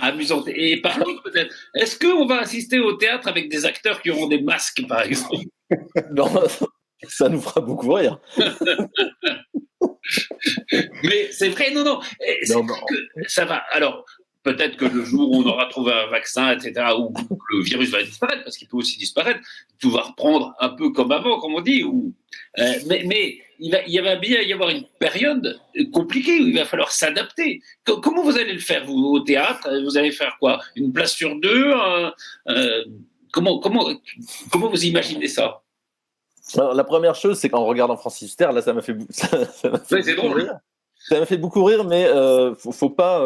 Amusante et parlante peut-être. Est-ce qu'on va assister au théâtre avec des acteurs qui auront des masques, par exemple? Non, ça nous fera beaucoup rire. Mais c'est vrai, non. Ça va. Alors, peut-être que le jour où on aura trouvé un vaccin, etc., où le virus va disparaître, parce qu'il peut aussi disparaître, tout va reprendre un peu comme avant, comme on dit. Mais il va bien y avoir une période compliquée où il va falloir s'adapter. Comment vous allez le faire, vous, au théâtre? Vous allez faire quoi? Une place sur deux? Comment vous imaginez ça? Alors, la première chose, c'est qu'en regardant Francis Huster, là, ça m'a fait c'est drôle. Rire. Ça m'a fait beaucoup rire, mais faut pas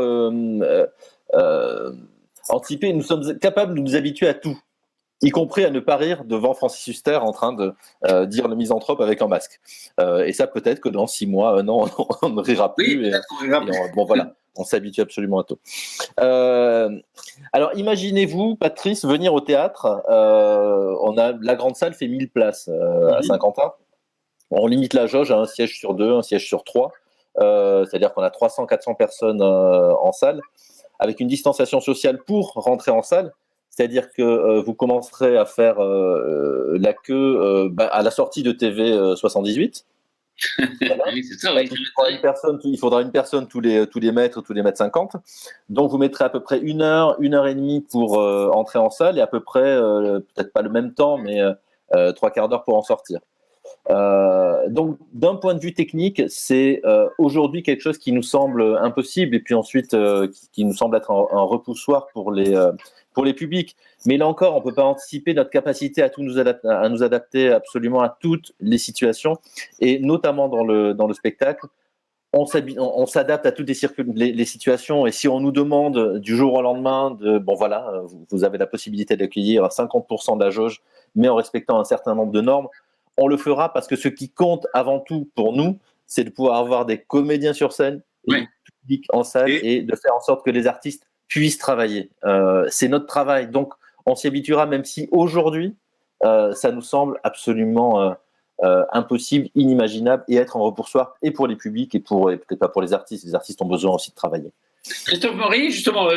anticiper. Nous sommes capables de nous habituer à tout, y compris à ne pas rire devant Francis Huster en train de dire le misanthrope avec un masque. Et ça, peut-être que dans 6 mois, non, on ne rira plus. Oui, bon, voilà, on s'habitue absolument à tout. Alors, imaginez-vous, Patrice, venir au théâtre. La grande salle fait 1000 places à Saint-Quentin. On limite la jauge à un siège sur 2, un siège sur 3. C'est-à-dire qu'on a 300-400 personnes en salle, avec une distanciation sociale pour rentrer en salle. C'est-à-dire que vous commencerez à faire la queue à la sortie de TV 78. Voilà. Oui, c'est ça, oui. Il faudra une personne tous les mètres 50. Donc vous mettrez à peu près 1 heure, 1 heure et demie pour entrer en salle et à peu près, peut-être pas le même temps, mais 3/4 d'heure pour en sortir. Donc d'un point de vue technique, c'est aujourd'hui quelque chose qui nous semble impossible et puis ensuite qui nous semble être un repoussoir pour les publics. Mais là encore, on ne peut pas anticiper notre capacité à nous adapter absolument à toutes les situations et notamment dans le spectacle. On s'adapte à toutes les situations et si on nous demande du jour au lendemain vous avez la possibilité d'accueillir 50% de la jauge mais en respectant un certain nombre de normes, on le fera parce que ce qui compte avant tout pour nous, c'est de pouvoir avoir des comédiens sur scène et du public en salle et de faire en sorte que les artistes puissent travailler. C'est notre travail, donc on s'y habituera même si aujourd'hui, ça nous semble absolument impossible, inimaginable et être un repoussoir et pour les publics et peut-être pas pour les artistes. Les artistes ont besoin aussi de travailler. Christophe Maury, justement,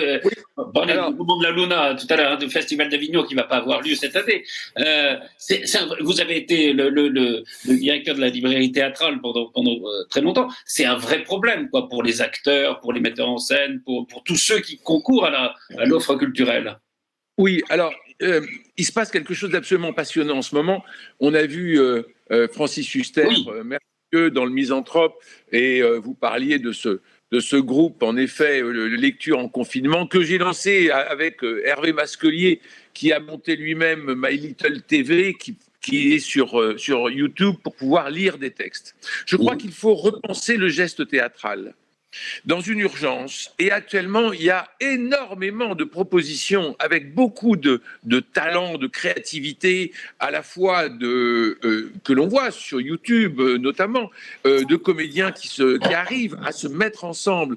parlait du moment de la Luna tout à l'heure, du Festival d'Avignon qui ne va pas avoir lieu cette année. Vous avez été le directeur de la librairie théâtrale pendant très longtemps. C'est un vrai problème pour les acteurs, pour les metteurs en scène, pour tous ceux qui concourent à l'offre culturelle. Oui, alors, il se passe quelque chose d'absolument passionnant en ce moment. On a vu Francis Huster, merveilleux dans le Misanthrope, et vous parliez de ce groupe, en effet, lecture en confinement, que j'ai lancé avec Hervé Masquelier, qui a monté lui-même My Little TV, qui est sur YouTube pour pouvoir lire des textes. Je crois qu'il faut repenser le geste théâtral. dans une urgence. Et actuellement, il y a énormément de propositions avec beaucoup de talent, de créativité, à la fois que l'on voit sur YouTube notamment, de comédiens qui arrivent à se mettre ensemble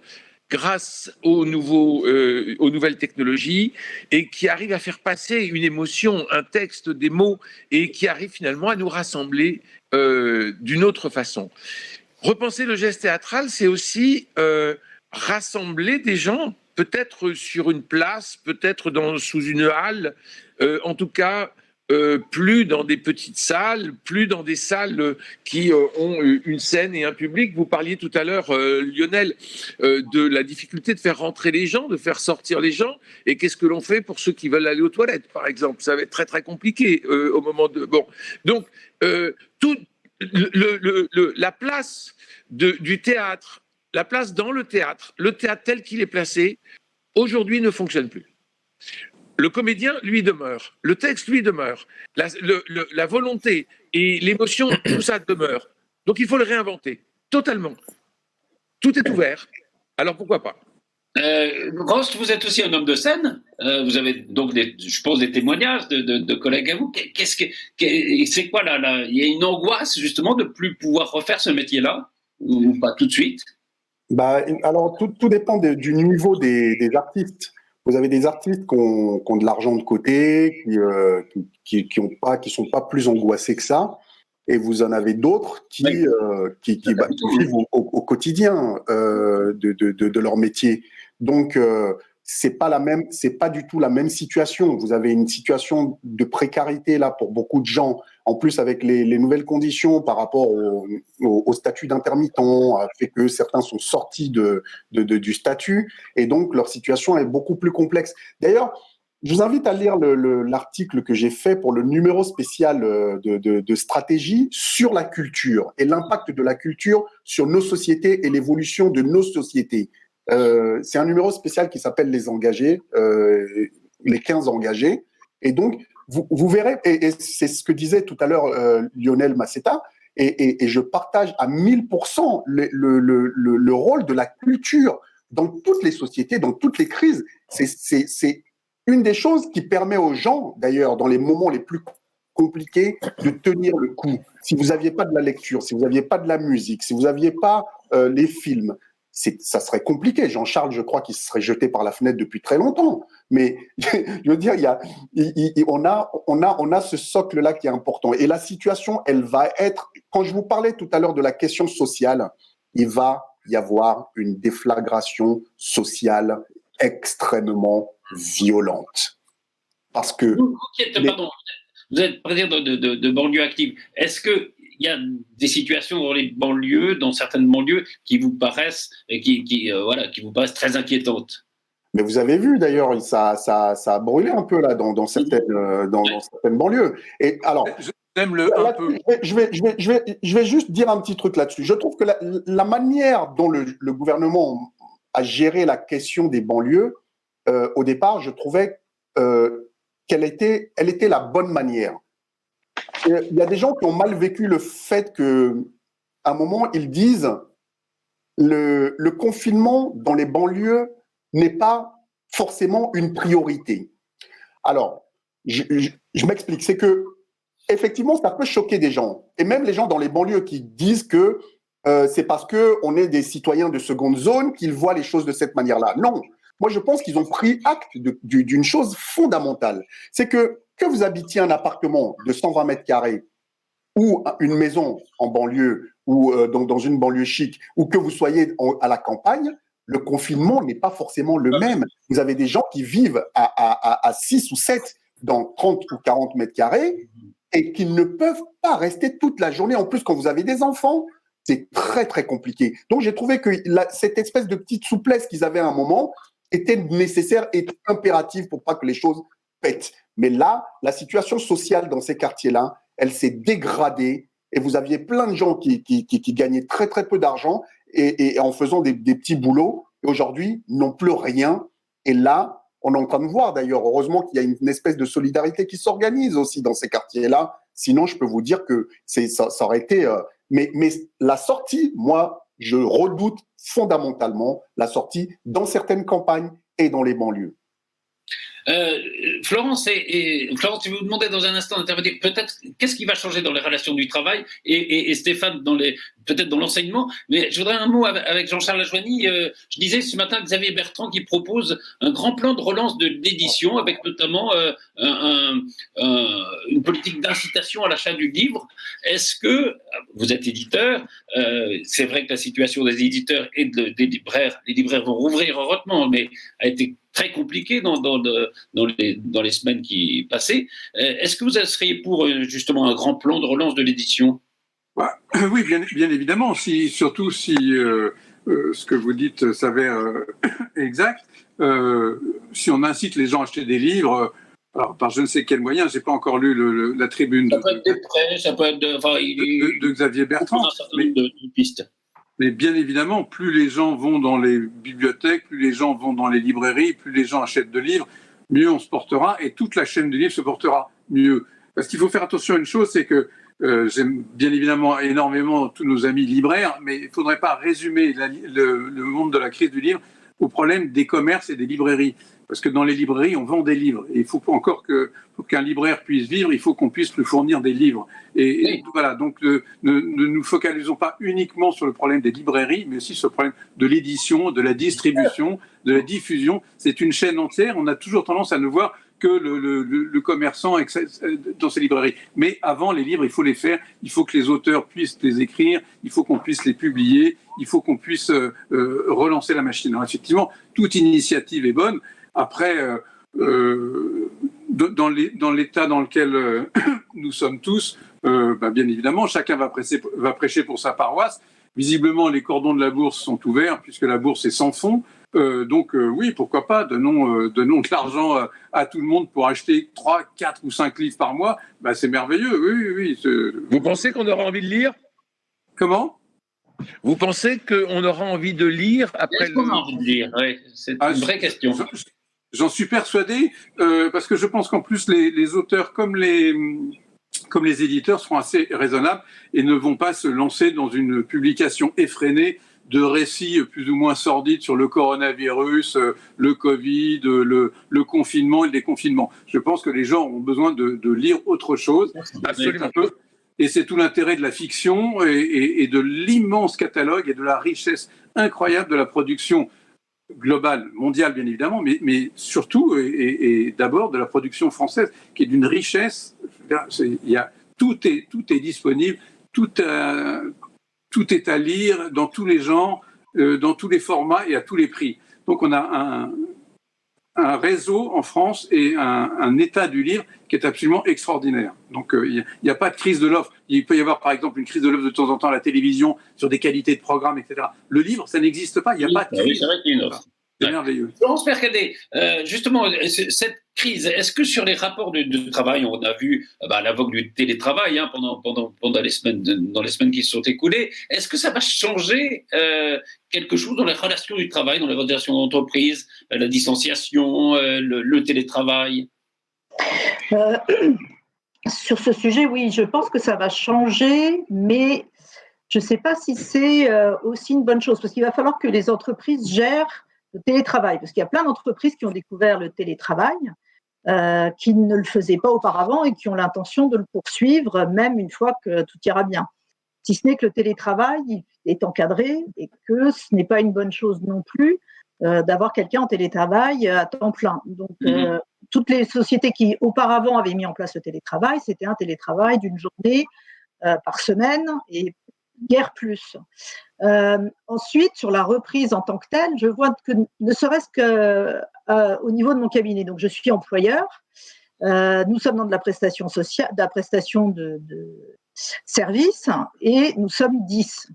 grâce aux nouvelles technologies et qui arrivent à faire passer une émotion, un texte, des mots, et qui arrivent finalement à nous rassembler d'une autre façon. Repenser le geste théâtral, c'est aussi rassembler des gens, peut-être sur une place, peut-être sous une halle, en tout cas plus dans des petites salles, plus dans des salles qui ont une scène et un public. Vous parliez tout à l'heure, Lionel, de la difficulté de faire rentrer les gens, de faire sortir les gens. Et qu'est-ce que l'on fait pour ceux qui veulent aller aux toilettes, par exemple? Ça va être très très compliqué au moment de... Bon, donc la place du théâtre, la place dans le théâtre tel qu'il est placé, aujourd'hui ne fonctionne plus. Le comédien, lui, demeure. Le texte, lui, demeure. La volonté et l'émotion, tout ça demeure. Donc il faut le réinventer, totalement. Tout est ouvert, alors pourquoi pas? Rost, vous êtes aussi un homme de scène. Vous avez donc, je pense, des témoignages de collègues à vous. C'est quoi là? Il y a une angoisse justement de plus pouvoir refaire ce métier-là, ou pas tout de suite? Alors tout dépend du niveau des artistes. Vous avez des artistes qui ont de l'argent de côté, qui sont pas plus angoissés que ça, et vous en avez d'autres qui vivent au quotidien de leur métier. Donc c'est pas du tout la même situation. Vous avez une situation de précarité là pour beaucoup de gens. En plus, avec les nouvelles conditions par rapport au statut d'intermittent, a fait que certains sont sortis du statut, et donc leur situation est beaucoup plus complexe. D'ailleurs, je vous invite à lire l'article que j'ai fait pour le numéro spécial de stratégie sur la culture et l'impact de la culture sur nos sociétés et l'évolution de nos sociétés. C'est un numéro spécial qui s'appelle Les Engagés, les 15 engagés. Et donc, vous verrez, et c'est ce que disait tout à l'heure Lionel Massetta, et je partage à 1000% le rôle de la culture dans toutes les sociétés, dans toutes les crises. C'est une des choses qui permet aux gens, d'ailleurs, dans les moments les plus compliqués, de tenir le coup. Si vous n'aviez pas de la lecture, si vous n'aviez pas de la musique, si vous n'aviez pas les films, ça serait compliqué. Jean-Charles, je crois qu'il serait jeté par la fenêtre depuis très longtemps. Mais je veux dire, on a ce socle-là qui est important. Et la situation, elle va être... Quand je vous parlais tout à l'heure de la question sociale, il va y avoir une déflagration sociale extrêmement violente. Parce que... Vous êtes président de banlieue active. Est-ce qu'il y a des situations dans les banlieues, dans certaines banlieues, qui vous paraissent, qui vous paraissent très inquiétantes? Mais vous avez vu d'ailleurs, ça a brûlé un peu là dans certaines banlieues. Et alors, je vais juste dire un petit truc là-dessus. Je trouve que la manière dont le gouvernement a géré la question des banlieues, au départ, je trouvais qu'elle était la bonne manière. Il y a des gens qui ont mal vécu le fait qu'à un moment, ils disent le confinement dans les banlieues n'est pas forcément une priorité. Alors, je m'explique. C'est que, effectivement, ça peut choquer des gens. Et même les gens dans les banlieues qui disent que c'est parce qu'on est des citoyens de seconde zone qu'ils voient les choses de cette manière-là. Non. Moi, je pense qu'ils ont pris acte d'une chose fondamentale. C'est que vous habitiez un appartement de 120 mètres carrés ou une maison en banlieue ou dans une banlieue chic, ou que vous soyez à la campagne, le confinement n'est pas forcément le même. Vous avez des gens qui vivent à 6 ou 7 dans 30 ou 40 mètres carrés et qui ne peuvent pas rester toute la journée. En plus, quand vous avez des enfants, c'est très, très compliqué. Donc, j'ai trouvé que cette espèce de petite souplesse qu'ils avaient à un moment était nécessaire et impérative pour pas que les choses pètent. Mais là, la situation sociale dans ces quartiers-là, elle s'est dégradée et vous aviez plein de gens qui gagnaient très, très peu d'argent et en faisant des petits boulots, et aujourd'hui, n'ont plus rien. Et là, on est en train de voir d'ailleurs, heureusement qu'il y a une espèce de solidarité qui s'organise aussi dans ces quartiers-là. Sinon, je peux vous dire que ça aurait été... Mais la sortie, moi, je redoute fondamentalement la sortie dans certaines campagnes et dans les banlieues. Florence, Florence, je vais vous demander dans un instant d'intervenir. Peut-être, qu'est-ce qui va changer dans les relations du travail et Stéphane, peut-être dans l'enseignement. Mais je voudrais un mot avec Jean-Charles Lajoigny. Je disais ce matin Xavier Bertrand qui propose un grand plan de relance de l'édition avec notamment une politique d'incitation à l'achat du livre. Est-ce que, vous êtes éditeur, c'est vrai que la situation des éditeurs et des libraires, les libraires vont rouvrir heureusement, mais a été très compliqué dans les semaines qui passaient. Est-ce que vous seriez pour justement un grand plan de relance de l'édition ? Oui, bien évidemment, surtout si ce que vous dites s'avère exact. Si on incite les gens à acheter des livres, alors par je ne sais quel moyen, j'ai pas encore lu la tribune ça peut être des prêts, ça peut être de Xavier Bertrand. De pistes. Mais bien évidemment, plus les gens vont dans les bibliothèques, plus les gens vont dans les librairies, plus les gens achètent de livres, mieux on se portera et toute la chaîne du livre se portera mieux. Parce qu'il faut faire attention à une chose, c'est que j'aime bien évidemment énormément tous nos amis libraires, mais il ne faudrait pas résumer le monde de la crise du livre au problème des commerces et des librairies. Parce que dans les librairies, on vend des livres. Et il faut encore pour qu'un libraire puisse vivre, il faut qu'on puisse lui fournir des livres. Et voilà, donc ne nous focalisons pas uniquement sur le problème des librairies, mais aussi sur le problème de l'édition, de la distribution, de la diffusion. C'est une chaîne entière. On a toujours tendance à ne voir que le commerçant dans ses librairies. Mais avant, les livres, il faut les faire. Il faut que les auteurs puissent les écrire. Il faut qu'on puisse les publier. Il faut qu'on puisse relancer la machine. Alors effectivement, toute initiative est bonne. Après, dans l'état dans lequel nous sommes tous, bien évidemment, chacun va prêcher pour sa paroisse. Visiblement, les cordons de la bourse sont ouverts puisque la bourse est sans fond. Donc oui, pourquoi pas, donnons de l'argent à tout le monde pour acheter 3, 4 ou 5 livres par mois. C'est merveilleux, oui. Vous pensez qu'on aura envie de lire ? Comment ? Vous pensez qu'on aura envie de lire après Est-ce qu'on a envie de lire ? Oui, c'est une vraie question. J'en suis persuadé, parce que je pense qu'en plus les auteurs comme les éditeurs seront assez raisonnables et ne vont pas se lancer dans une publication effrénée de récits plus ou moins sordides sur le coronavirus, le Covid, le confinement et le déconfinement. Je pense que les gens ont besoin de lire autre chose. Absolument. Et c'est tout l'intérêt de la fiction et de l'immense catalogue et de la richesse incroyable de la production globale, mondiale bien évidemment, mais surtout et d'abord de la production française, qui est d'une richesse. Tout est disponible, tout est à lire dans tous les genres, dans tous les formats et à tous les prix. Donc on a un réseau en France et un état du livre qui est absolument extraordinaire. Donc il n'y a pas de crise de l'offre. Il peut y avoir par exemple une crise de l'offre de temps en temps à la télévision sur des qualités de programme, etc. Le livre, ça n'existe pas. Il n'y a pas de crise. Oui, c'est vrai qu'il y a une offre. C'est merveilleux. Florence Mercadet, justement, cette crise, est-ce que sur les rapports de travail, on a vu la vogue du télétravail pendant les semaines qui se sont écoulées, est-ce que ça va changer quelque chose dans les relations du travail, dans les relations d'entreprise, la distanciation, le télétravail ? Sur ce sujet, oui, je pense que ça va changer, mais je ne sais pas si c'est aussi une bonne chose, parce qu'il va falloir que les entreprises gèrent le télétravail, parce qu'il y a plein d'entreprises qui ont découvert le télétravail, qui ne le faisaient pas auparavant et qui ont l'intention de le poursuivre, même une fois que tout ira bien. Si ce n'est que le télétravail est encadré et que ce n'est pas une bonne chose non plus d'avoir quelqu'un en télétravail à temps plein. Donc, toutes les sociétés qui auparavant avaient mis en place le télétravail, c'était un télétravail d'une journée par semaine et guère plus. Ensuite, sur la reprise en tant que telle, je vois que ne serait-ce qu'au niveau de mon cabinet, donc je suis employeur, nous sommes dans de la prestation sociale, de la prestation de services et nous sommes 10.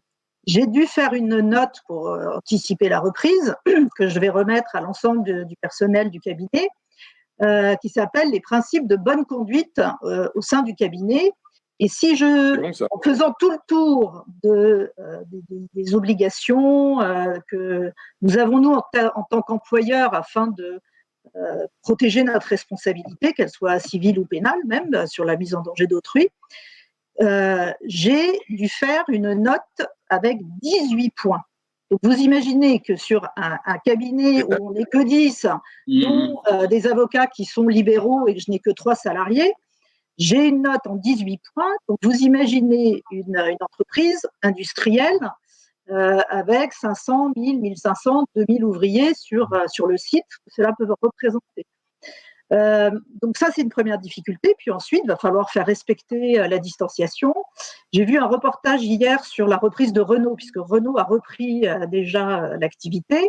J'ai dû faire une note pour anticiper la reprise que je vais remettre à l'ensemble du personnel du cabinet qui s'appelle les principes de bonne conduite au sein du cabinet. Et si en faisant tout le tour des obligations que nous avons, nous, en tant qu'employeurs, afin de protéger notre responsabilité, qu'elle soit civile ou pénale, même sur la mise en danger d'autrui, j'ai dû faire une note avec 18 points. Donc, vous imaginez que sur un cabinet où on n'est que 10, dont des avocats qui sont libéraux et que je n'ai que 3 salariés, j'ai une note en 18 points. Donc, vous imaginez une entreprise industrielle avec 500, 1000, 1500, 2000 ouvriers sur le site que cela peut représenter. Donc ça, c'est une première difficulté. Puis ensuite, il va falloir faire respecter la distanciation. J'ai vu un reportage hier sur la reprise de Renault, puisque Renault a repris déjà l'activité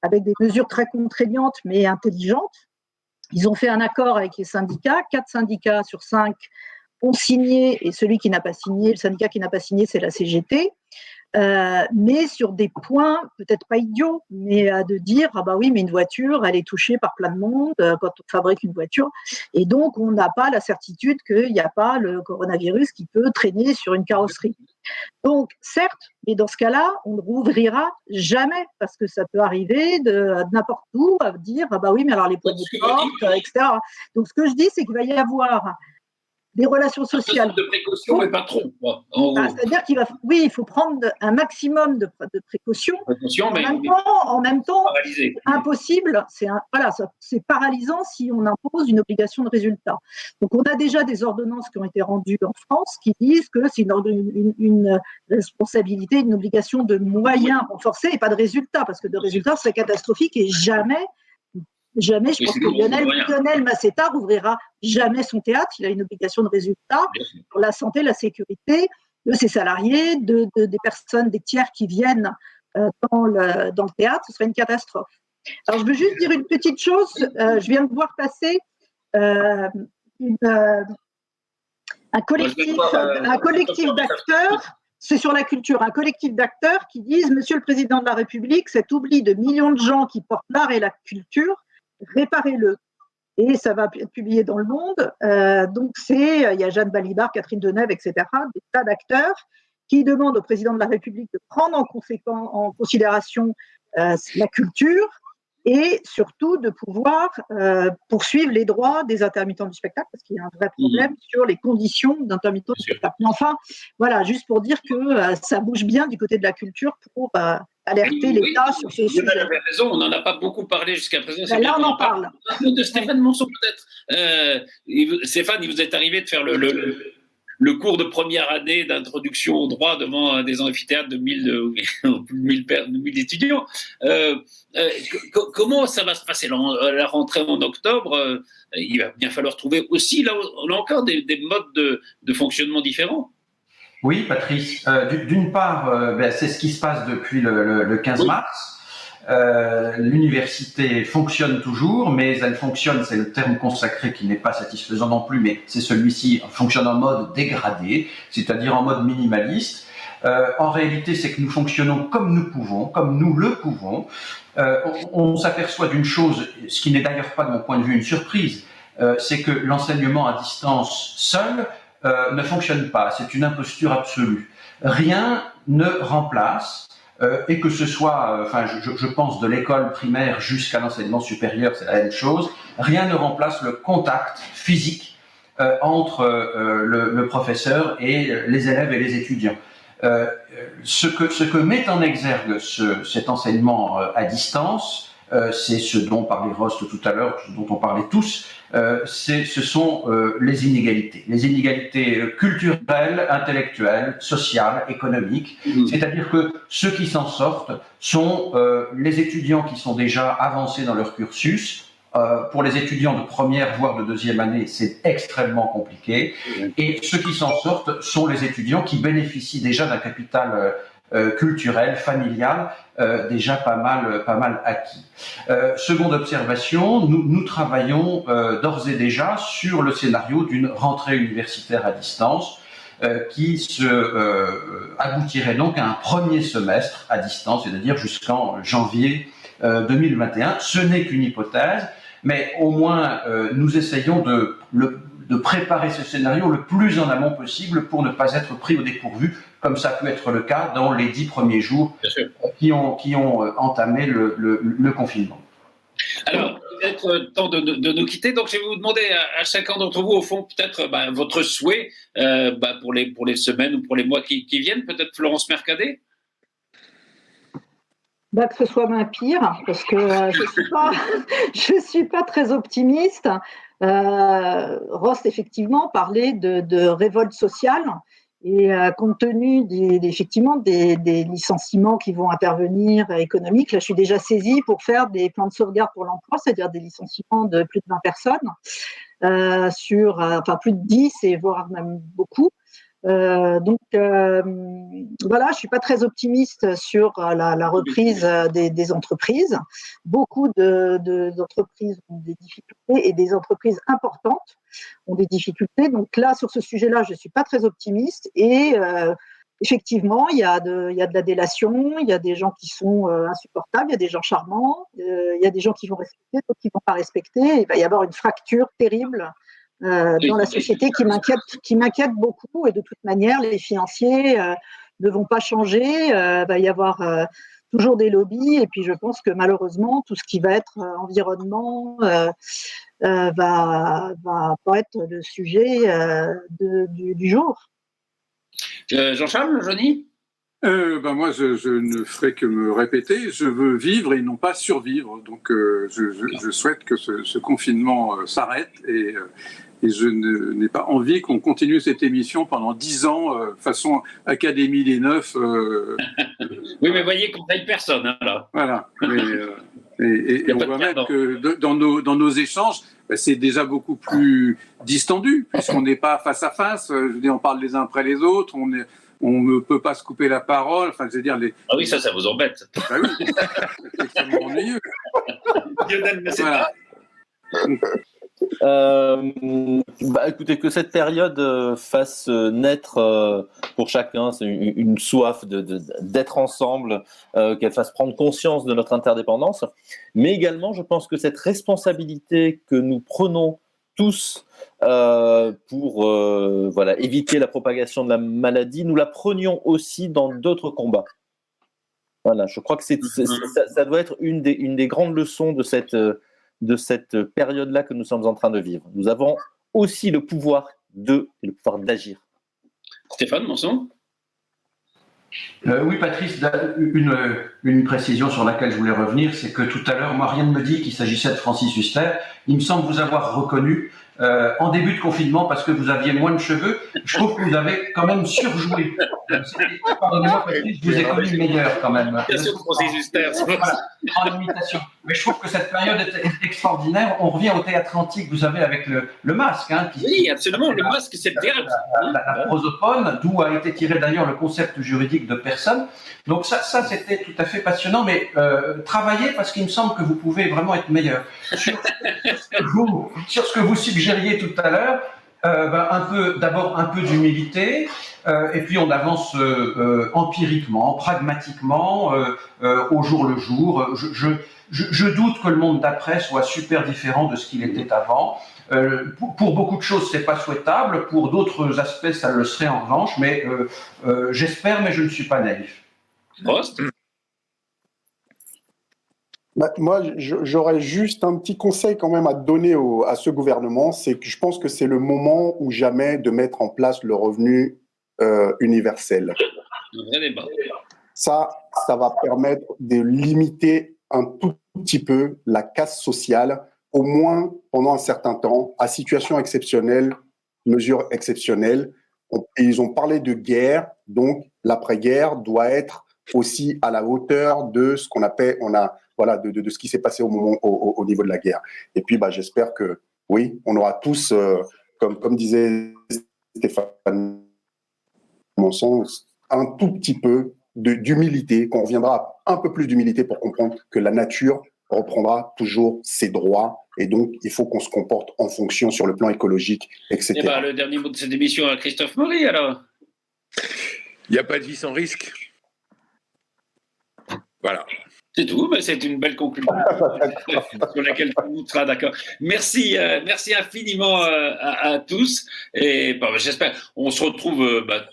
avec des mesures très contraignantes mais intelligentes. Ils ont fait un accord avec les syndicats. 4 syndicats sur 5 ont signé, et celui qui n'a pas signé, le syndicat qui n'a pas signé, c'est la CGT. Mais sur des points peut-être pas idiots, mais de dire ah bah oui, mais une voiture elle est touchée par plein de monde quand on fabrique une voiture, et donc on n'a pas la certitude qu'il n'y a pas le coronavirus qui peut traîner sur une carrosserie. Donc certes, mais dans ce cas-là, on ne rouvrira jamais parce que ça peut arriver de n'importe où à dire ah bah oui, mais alors les poignées de porte, etc. Donc ce que je dis, c'est qu'il va y avoir des relations sociales. De précaution, mais pas trop. C'est-à-dire il faut prendre un maximum de précautions. En même temps, c'est impossible. C'est paralysant si on impose une obligation de résultat. Donc, on a déjà des ordonnances qui ont été rendues en France qui disent que c'est une responsabilité, une obligation de moyens renforcés et pas de résultats, parce que de résultats, c'est catastrophique et jamais, je pense que Lionel Massétard ouvrira jamais son théâtre. Il a une obligation de résultat pour la santé, la sécurité de ses salariés, des personnes, des tiers qui viennent dans le théâtre. Ce serait une catastrophe. Alors, je veux juste dire une petite chose. Je viens de voir passer un collectif d'acteurs. C'est sur la culture, un collectif d'acteurs qui disent « Monsieur le Président de la République, cet oubli de millions de gens qui portent l'art et la culture, réparez-le ». Et ça va être publié dans Le Monde. Donc, il y a Jeanne Balibar, Catherine Deneuve, etc., des tas d'acteurs qui demandent au Président de la République de prendre en considération la culture et surtout de pouvoir poursuivre les droits des intermittents du spectacle, parce qu'il y a un vrai problème sur les conditions d'intermittents du spectacle. Mais enfin, voilà, juste pour dire que ça bouge bien du côté de la culture pour alerter l'État sur ce sujet. Vous avez raison, on n'en a pas beaucoup parlé jusqu'à présent. Là, on en parle. De Stéphane Monceau, peut-être. Stéphane, il vous est arrivé de faire le cours de première année d'introduction au droit devant des amphithéâtres de 1000 étudiants. Comment ça va se passer la rentrée en octobre? Il va bien falloir trouver aussi, là encore, des modes de fonctionnement différents. Oui, Patrice. D'une part, c'est ce qui se passe depuis le 15 mars. L'université fonctionne toujours, mais elle fonctionne, c'est le terme consacré qui n'est pas satisfaisant non plus, mais c'est celui-ci, fonctionne en mode dégradé, c'est-à-dire en mode minimaliste. En réalité, c'est que nous fonctionnons comme nous pouvons, comme nous le pouvons. On s'aperçoit d'une chose, ce qui n'est d'ailleurs pas de mon point de vue une surprise, c'est que l'enseignement à distance seul ne fonctionne pas, c'est une imposture absolue. Rien ne remplace, et que ce soit, je pense de l'école primaire jusqu'à l'enseignement supérieur, c'est la même chose, rien ne remplace le contact physique entre le professeur et les élèves et les étudiants. Ce que met en exergue cet enseignement à distance, c'est ce dont parlait Rost tout à l'heure, ce dont on parlait tous, ce sont les inégalités culturelles, intellectuelles, sociales, économiques. C'est-à-dire que ceux qui s'en sortent sont les étudiants qui sont déjà avancés dans leur cursus. Pour les étudiants de première voire de deuxième année, c'est extrêmement compliqué. Et ceux qui s'en sortent sont les étudiants qui bénéficient déjà d'un capital culturel, familial, déjà pas mal acquis. Seconde observation, nous travaillons d'ores et déjà sur le scénario d'une rentrée universitaire à distance qui aboutirait donc à un premier semestre à distance, c'est-à-dire jusqu'en janvier 2021. Ce n'est qu'une hypothèse, mais au moins nous essayons de préparer ce scénario le plus en amont possible pour ne pas être pris au dépourvu, comme ça peut être le cas dans les 10 premiers jours qui ont entamé le confinement. Alors, peut-être temps de nous quitter. Donc, je vais vous demander à chacun d'entre vous, au fond, peut-être votre souhait pour les semaines ou pour les mois qui viennent. Peut-être Florence Mercadet. Que ce soit moins pire, parce que je suis pas très optimiste. Rost effectivement parlait de révolte sociale et compte tenu effectivement des licenciements qui vont intervenir économiques, là je suis déjà saisie pour faire des plans de sauvegarde pour l'emploi, c'est-à-dire des licenciements de plus de 20 personnes sur plus de 10 et voire même beaucoup. Donc voilà, je suis pas très optimiste sur la reprise des entreprises. Beaucoup d'entreprises ont des difficultés et des entreprises importantes ont des difficultés. Donc là, sur ce sujet-là, je suis pas très optimiste et effectivement, il y a de la délation, il y a des gens qui sont insupportables, il y a des gens charmants, il y a des gens qui vont respecter, d'autres qui vont pas respecter. Il va y avoir une fracture terrible dans la société qui m'inquiète beaucoup, et de toute manière les financiers ne vont pas changer, va y avoir toujours des lobbies, et puis je pense que malheureusement tout ce qui va être environnement va pas être le sujet du jour. Jean-Charles, Johnny? Moi, je ne ferai que me répéter. Je veux vivre et non pas survivre. Donc, je souhaite que ce confinement s'arrête et je n'ai pas envie qu'on continue cette émission pendant 10 ans, façon Académie des Neufs. Oui, mais voyez qu'on paye personne, hein, là. Voilà. Et on voit même que dans nos échanges, c'est déjà beaucoup plus distendu, puisqu'on n'est pas face à face. Je veux dire, on parle les uns après les autres, on ne peut pas se couper la parole. Enfin, je veux dire, Ah oui, ça vous embête. Ah oui, c'est extrêmement ennuyeux. Lionel, mais c'est voilà. Écoutez, que cette période fasse naître pour chacun une soif d'être ensemble, qu'elle fasse prendre conscience de notre interdépendance, mais également, je pense que cette responsabilité que nous prenons tous pour éviter la propagation de la maladie, nous la prenions aussi dans d'autres combats. Voilà, je crois que ça doit être une des grandes leçons de cette période-là que nous sommes en train de vivre. Nous avons aussi le pouvoir d'agir. Stéphane Monson? Oui, Patrice, une précision sur laquelle je voulais revenir, c'est que tout à l'heure, moi, rien ne me dit qu'il s'agissait de Francis Huster. Il me semble vous avoir reconnu en début de confinement parce que vous aviez moins de cheveux. Je trouve que vous avez quand même surjoué. Pardonnez-moi, Patrice, je vous ai connu meilleur quand même. Bien sûr, Francis Huster. Voilà, en imitation. Mais je trouve que cette période est extraordinaire. On revient au théâtre antique, vous savez, avec le masque. Oui, absolument, le masque, c'est le théâtre. La prosopone, d'où a été tiré d'ailleurs le concept juridique de personne. Donc ça c'était tout à fait passionnant, mais travaillez parce qu'il me semble que vous pouvez vraiment être meilleur. Sur ce que vous suggériez tout à l'heure, d'abord un peu d'humilité, et puis on avance empiriquement, pragmatiquement, au jour le jour. Je doute que le monde d'après soit super différent de ce qu'il était avant. Pour beaucoup de choses, c'est pas souhaitable. Pour d'autres aspects, ça le serait en revanche. Mais j'espère, mais je ne suis pas naïf. Rost? Moi, j'aurais juste un petit conseil quand même à donner à ce gouvernement, c'est que je pense que c'est le moment ou jamais de mettre en place le revenu universel. Un vrai débat. Ça va permettre de limiter un tout petit peu la casse sociale, au moins pendant un certain temps, à situation exceptionnelle, mesures exceptionnelles. Ils ont parlé de guerre, donc l'après-guerre doit être aussi à la hauteur de ce qu'on appelle, de ce qui s'est passé au niveau de la guerre. Et puis, j'espère que, oui, on aura tous, comme disait Stéphane Monson, un tout petit peu d'humilité, qu'on reviendra un peu plus d'humilité pour comprendre que la nature reprendra toujours ses droits et donc il faut qu'on se comporte en fonction sur le plan écologique, etc. Le dernier mot de cette émission à Christophe Maury, alors. Il n'y a pas de vie sans risque. Voilà. C'est tout, mais c'est une belle conclusion sur laquelle tout le monde sera d'accord. Merci infiniment à tous. Et j'espère, on se retrouve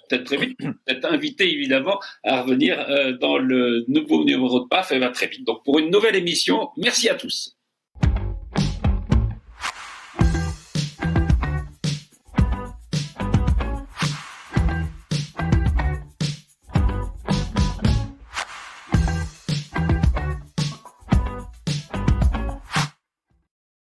peut-être très vite, peut-être invité évidemment à revenir dans le nouveau numéro de PAF, et très vite. Donc pour une nouvelle émission, merci à tous.